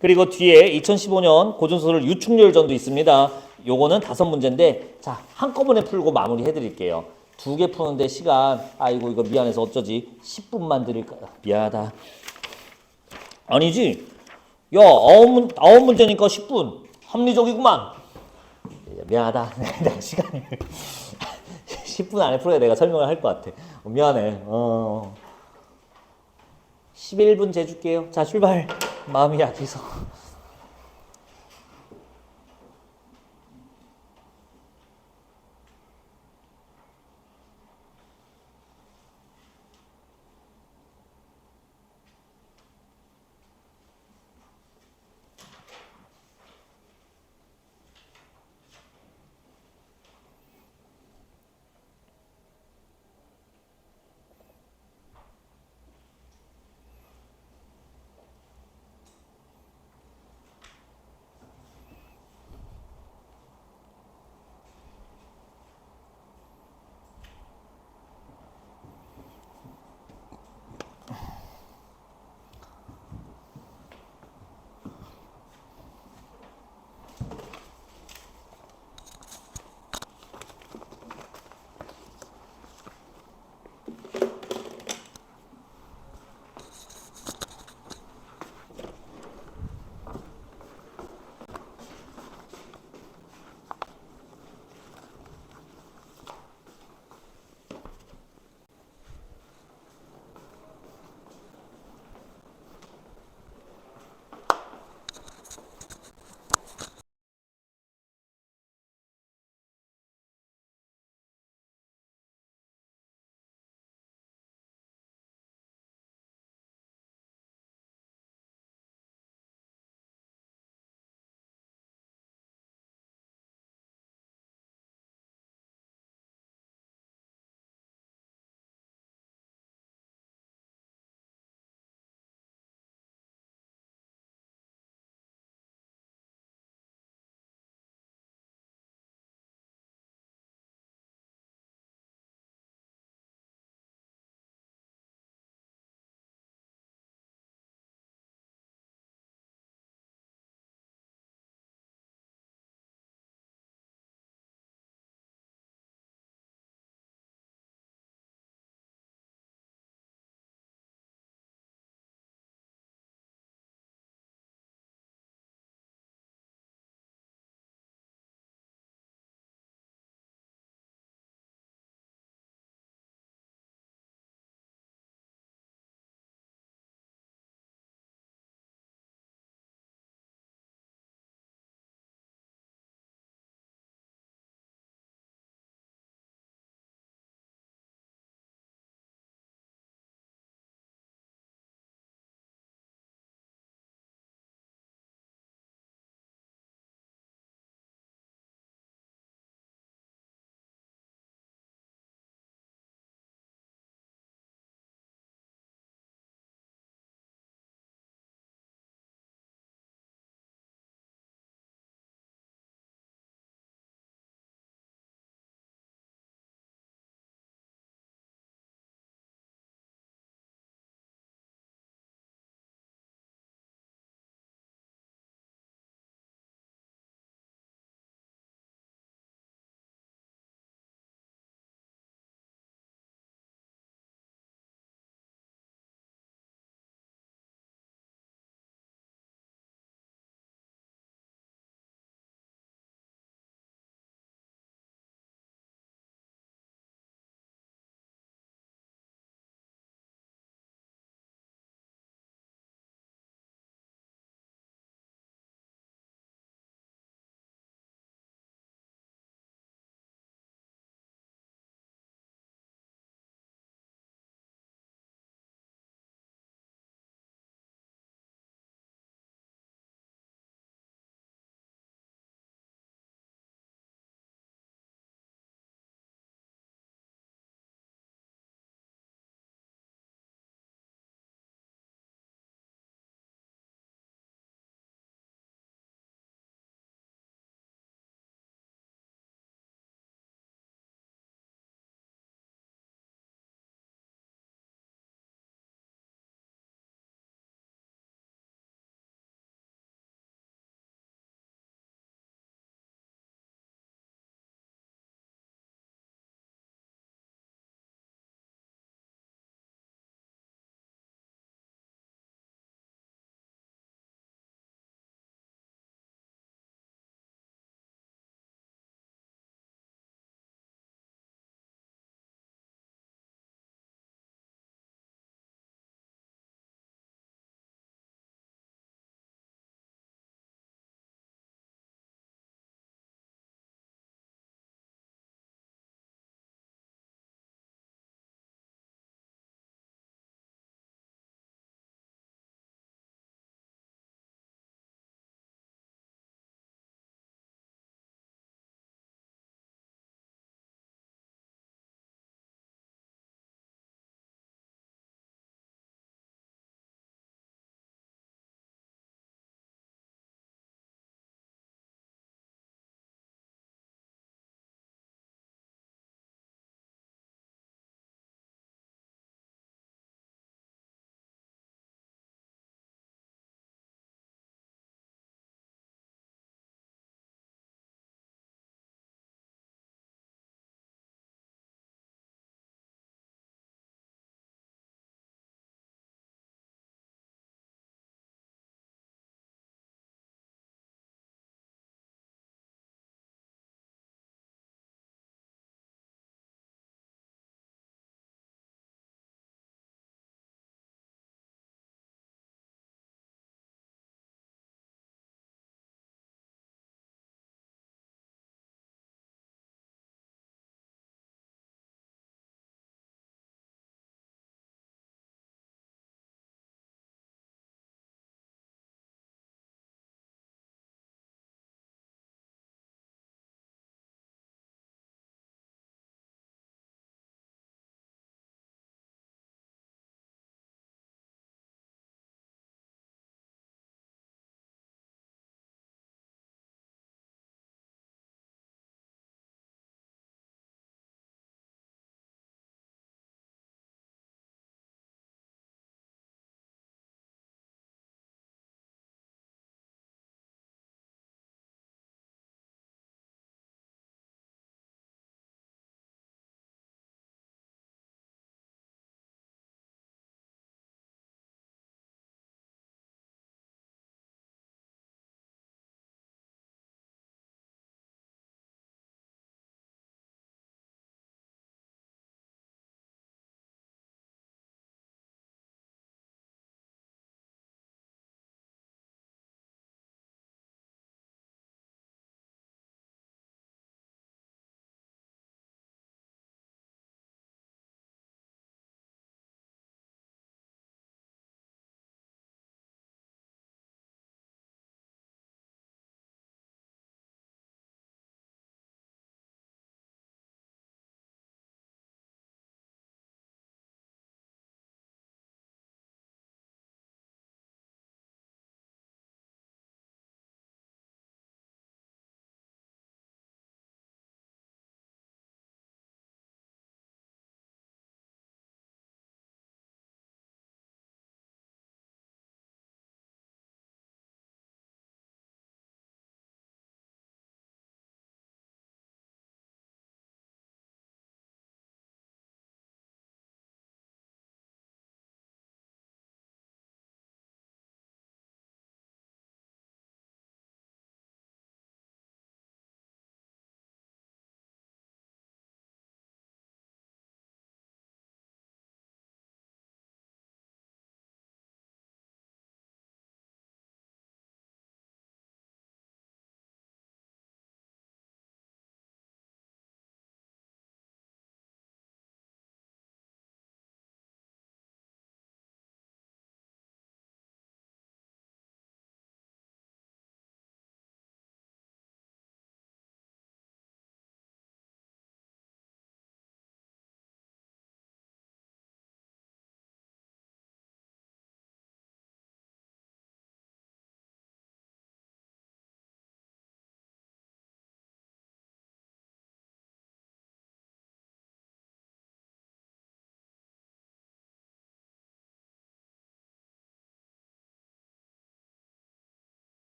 그리고 뒤에 2015년 고전소설 유충렬전도 있습니다. 요거는 5문제인데 자, 한꺼번에 풀고 마무리 해드릴게요. 2개 푸는데 시간 이거 미안해서 어쩌지 10분만 드릴까. 미안하다. 아니지. 야, 9문제니까 10분. 합리적이구만. 미안하다. 내가 시간을 10분 안에 풀어야 내가 설명을 할 것 같아. 미안해. 11분 재줄게요. 자, 출발. 마음이 약해서.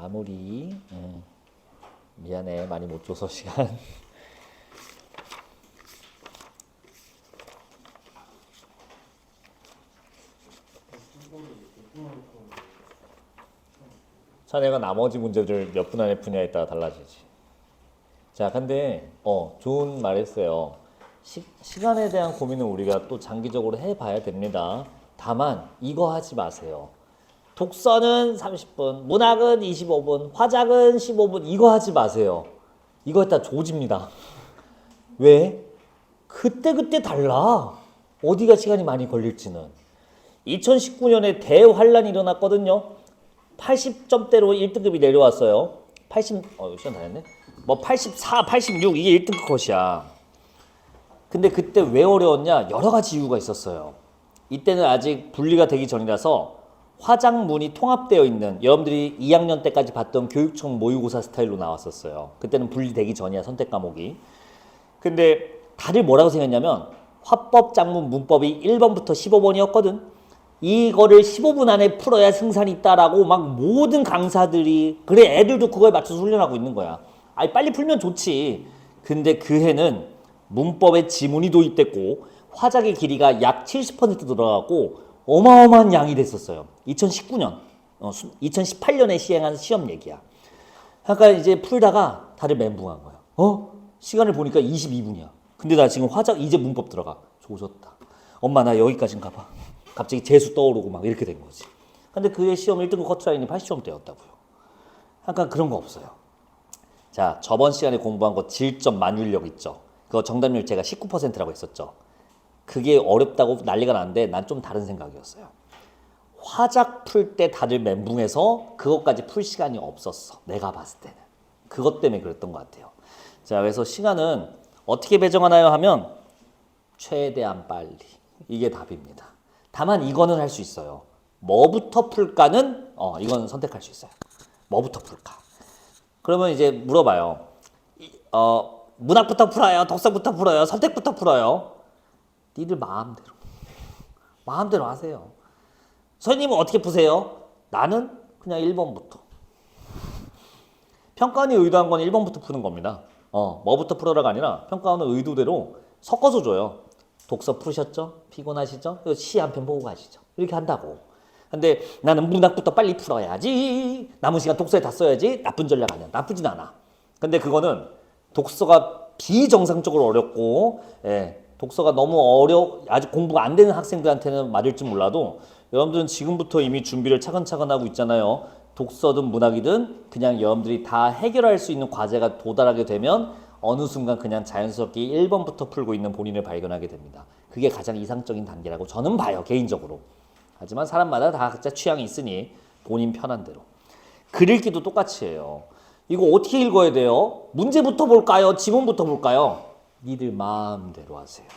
마무리. 미안해 많이 못 줘서 시간. 자네가 나머지 문제들 몇 분 안에 푸냐에 따라 달라지지. 자, 근데 좋은 말 했어요. 시간에 대한 고민은 우리가 또 장기적으로 해봐야 됩니다. 다만 이거 하지 마세요. 독서는 30분, 문학은 25분, 화작은 15분 이거 하지 마세요. 이거 했다 조집니다. 왜? 그때그때 달라. 어디가 시간이 많이 걸릴지는. 2019년에 대환란이 일어났거든요. 80점대로 1등급이 내려왔어요. 80, 시간 다 했네. 뭐 84, 86 이게 1등급 컷이야. 근데 그때 왜 어려웠냐? 여러 가지 이유가 있었어요. 이때는 아직 분리가 되기 전이라서 화작문이 통합되어 있는 여러분들이 2학년 때까지 봤던 교육청 모의고사 스타일로 나왔었어요. 그때는 분리되기 전이야 선택 과목이. 근데 다들 뭐라고 생각했냐면 화법, 작문, 문법이 1번부터 15번이었거든. 이거를 15분 안에 풀어야 승산이 있다라고 막 모든 강사들이 그래 애들도 그거에 맞춰서 훈련하고 있는 거야. 아니 빨리 풀면 좋지. 근데 그 해는 문법에 지문이 도입됐고 화작의 길이가 약 70% 들어가고 어마어마한 양이 됐었어요. 2019년, 2018년에 시행한 시험 얘기야. 그러니까 이제 풀다가 다들 멘붕한 거야. 시간을 보니까 22분이야. 근데 나 지금 화작 이제 문법 들어가. 조졌다. 엄마 나 여기까진 가봐. 갑자기 재수 떠오르고 막 이렇게 된 거지. 근데 그의 시험 1등급 커트라인이 80점대였다고요. 약간 그런 거 없어요. 자, 저번 시간에 공부한 거 질점 만율력 있죠. 그거 정답률 제가 19%라고 했었죠. 그게 어렵다고 난리가 났는데 난 좀 다른 생각이었어요. 화작 풀 때 다들 멘붕해서 그것까지 풀 시간이 없었어. 내가 봤을 때는. 그것 때문에 그랬던 것 같아요. 자, 그래서 시간은 어떻게 배정하나요 하면 최대한 빨리. 이게 답입니다. 다만 이거는 할 수 있어요. 뭐부터 풀까는 이건 선택할 수 있어요. 뭐부터 풀까? 그러면 이제 물어봐요. 문학부터 풀어요? 독서부터 풀어요? 선택부터 풀어요? 니들 마음대로 하세요. 선생님은 어떻게 푸세요? 나는 그냥 1번부터. 평가원이 의도한 건 1번부터 푸는 겁니다. 뭐부터 풀어라가 아니라 평가원은 의도대로 섞어서 줘요. 독서 푸셨죠? 피곤하시죠? 시 한 편 보고 가시죠. 이렇게 한다고. 근데 나는 문학부터 빨리 풀어야지. 남은 시간 독서에 다 써야지. 나쁜 전략 아니야. 나쁘진 않아. 근데 그거는 독서가 비정상적으로 어렵고, 독서가 너무 아직 공부가 안 되는 학생들한테는 맞을지 몰라도 여러분들은 지금부터 이미 준비를 차근차근 하고 있잖아요. 독서든 문학이든 그냥 여러분들이 다 해결할 수 있는 과제가 도달하게 되면 어느 순간 그냥 자연스럽게 1번부터 풀고 있는 본인을 발견하게 됩니다. 그게 가장 이상적인 단계라고 저는 봐요, 개인적으로. 하지만 사람마다 다 각자 취향이 있으니 본인 편한 대로. 글 읽기도 똑같이 해요. 이거 어떻게 읽어야 돼요? 문제부터 볼까요? 지문부터 볼까요? 니들 마음대로 하세요.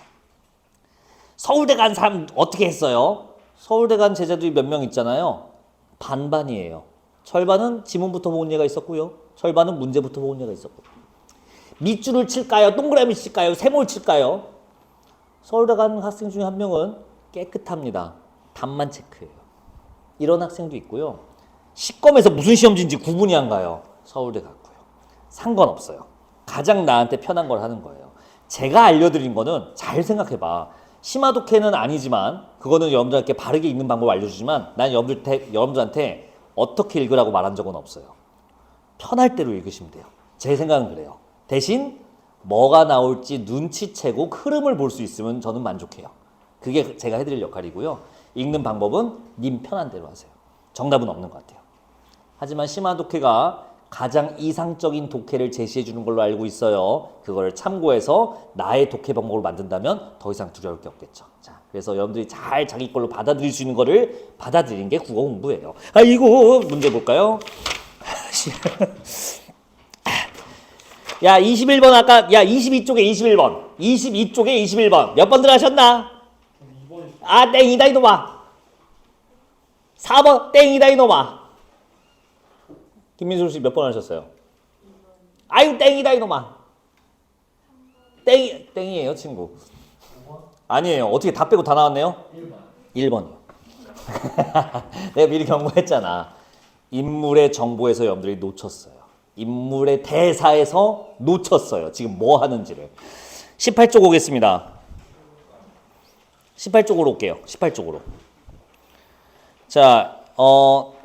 서울대 간 사람 어떻게 했어요? 서울대 간 제자들이 몇 명 있잖아요. 반반이에요. 절반은 지문부터 본 얘가 있었고요. 절반은 문제부터 본 얘가 있었고. 밑줄을 칠까요? 동그라미 칠까요? 세모를 칠까요? 서울대 간 학생 중에 한 명은 깨끗합니다. 답만 체크해요. 이런 학생도 있고요. 시검에서 무슨 시험지인지 구분이 안 가요. 서울대 갔고요. 상관없어요. 가장 나한테 편한 걸 하는 거예요. 제가 알려드린 거는 잘 생각해봐. 심화독해는 아니지만 그거는 여러분들한테 바르게 읽는 방법을 알려주지만 난 여러분들한테 어떻게 읽으라고 말한 적은 없어요. 편할 대로 읽으시면 돼요. 제 생각은 그래요. 대신 뭐가 나올지 눈치채고 흐름을 볼 수 있으면 저는 만족해요. 그게 제가 해드릴 역할이고요. 읽는 방법은 님 편한 대로 하세요. 정답은 없는 것 같아요. 하지만 심화독해가 가장 이상적인 독해를 제시해 주는 걸로 알고 있어요. 그걸 참고해서 나의 독해 방법을 만든다면 더 이상 두려울 게 없겠죠. 자, 그래서 여러분들이 잘 자기 걸로 받아들일 수 있는 거를 받아들이는 게 국어 공부예요. 아이고, 문제 볼까요? 야, 21번 아까, 야, 22쪽에 21번. 22쪽에 21번. 몇 번들 하셨나? 아, 땡이다, 이놈아. 4번, 땡이다, 이놈아. 김민수 씨 몇 번 하셨어요? 아유, 땡이다, 이놈아. 땡이에요, 친구. 아니에요. 어떻게 다 빼고 다 나왔네요? 1번이요. 내가 미리 경고했잖아. 인물의 정보에서 여러분들이 놓쳤어요. 인물의 대사에서 놓쳤어요. 지금 뭐 하는지를. 18쪽 오겠습니다. 18쪽으로 올게요. 18쪽으로. 자,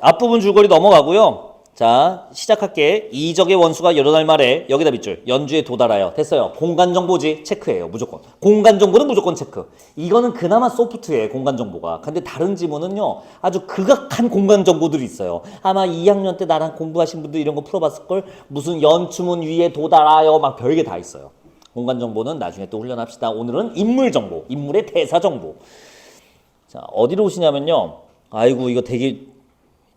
앞부분 줄거리 넘어가고요. 자, 시작할게. 이적의 원수가 여러 날 말에 여기다 밑줄 연주에 도달하여 됐어요. 공간 정보지 체크해요. 무조건. 공간 정보는 무조건 체크. 이거는 그나마 소프트해 공간 정보가. 근데 다른 지문은요. 아주 극악한 공간 정보들이 있어요. 아마 2학년 때 나랑 공부하신 분들 이런 거 풀어봤을 걸. 무슨 연추문 위에 도달하여 막 별게 다 있어요. 공간 정보는 나중에 또 훈련합시다. 오늘은 인물 정보, 인물의 대사 정보. 자, 어디로 오시냐면요. 아이고 이거 되게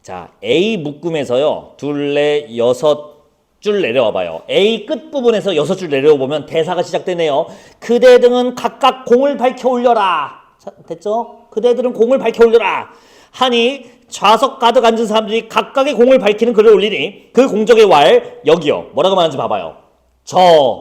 자, A 묶음에서요. 둘, 넷, 여섯 줄 내려와 봐요. A 끝부분에서 6줄 내려와 보면 대사가 시작되네요. 그대 등은 각각 공을 밝혀 올려라. 자, 됐죠? 그대들은 공을 밝혀 올려라. 하니 좌석 가득 앉은 사람들이 각각의 공을 밝히는 글을 올리니 그 공적의 왈 여기요. 뭐라고 말하는지 봐봐요. 저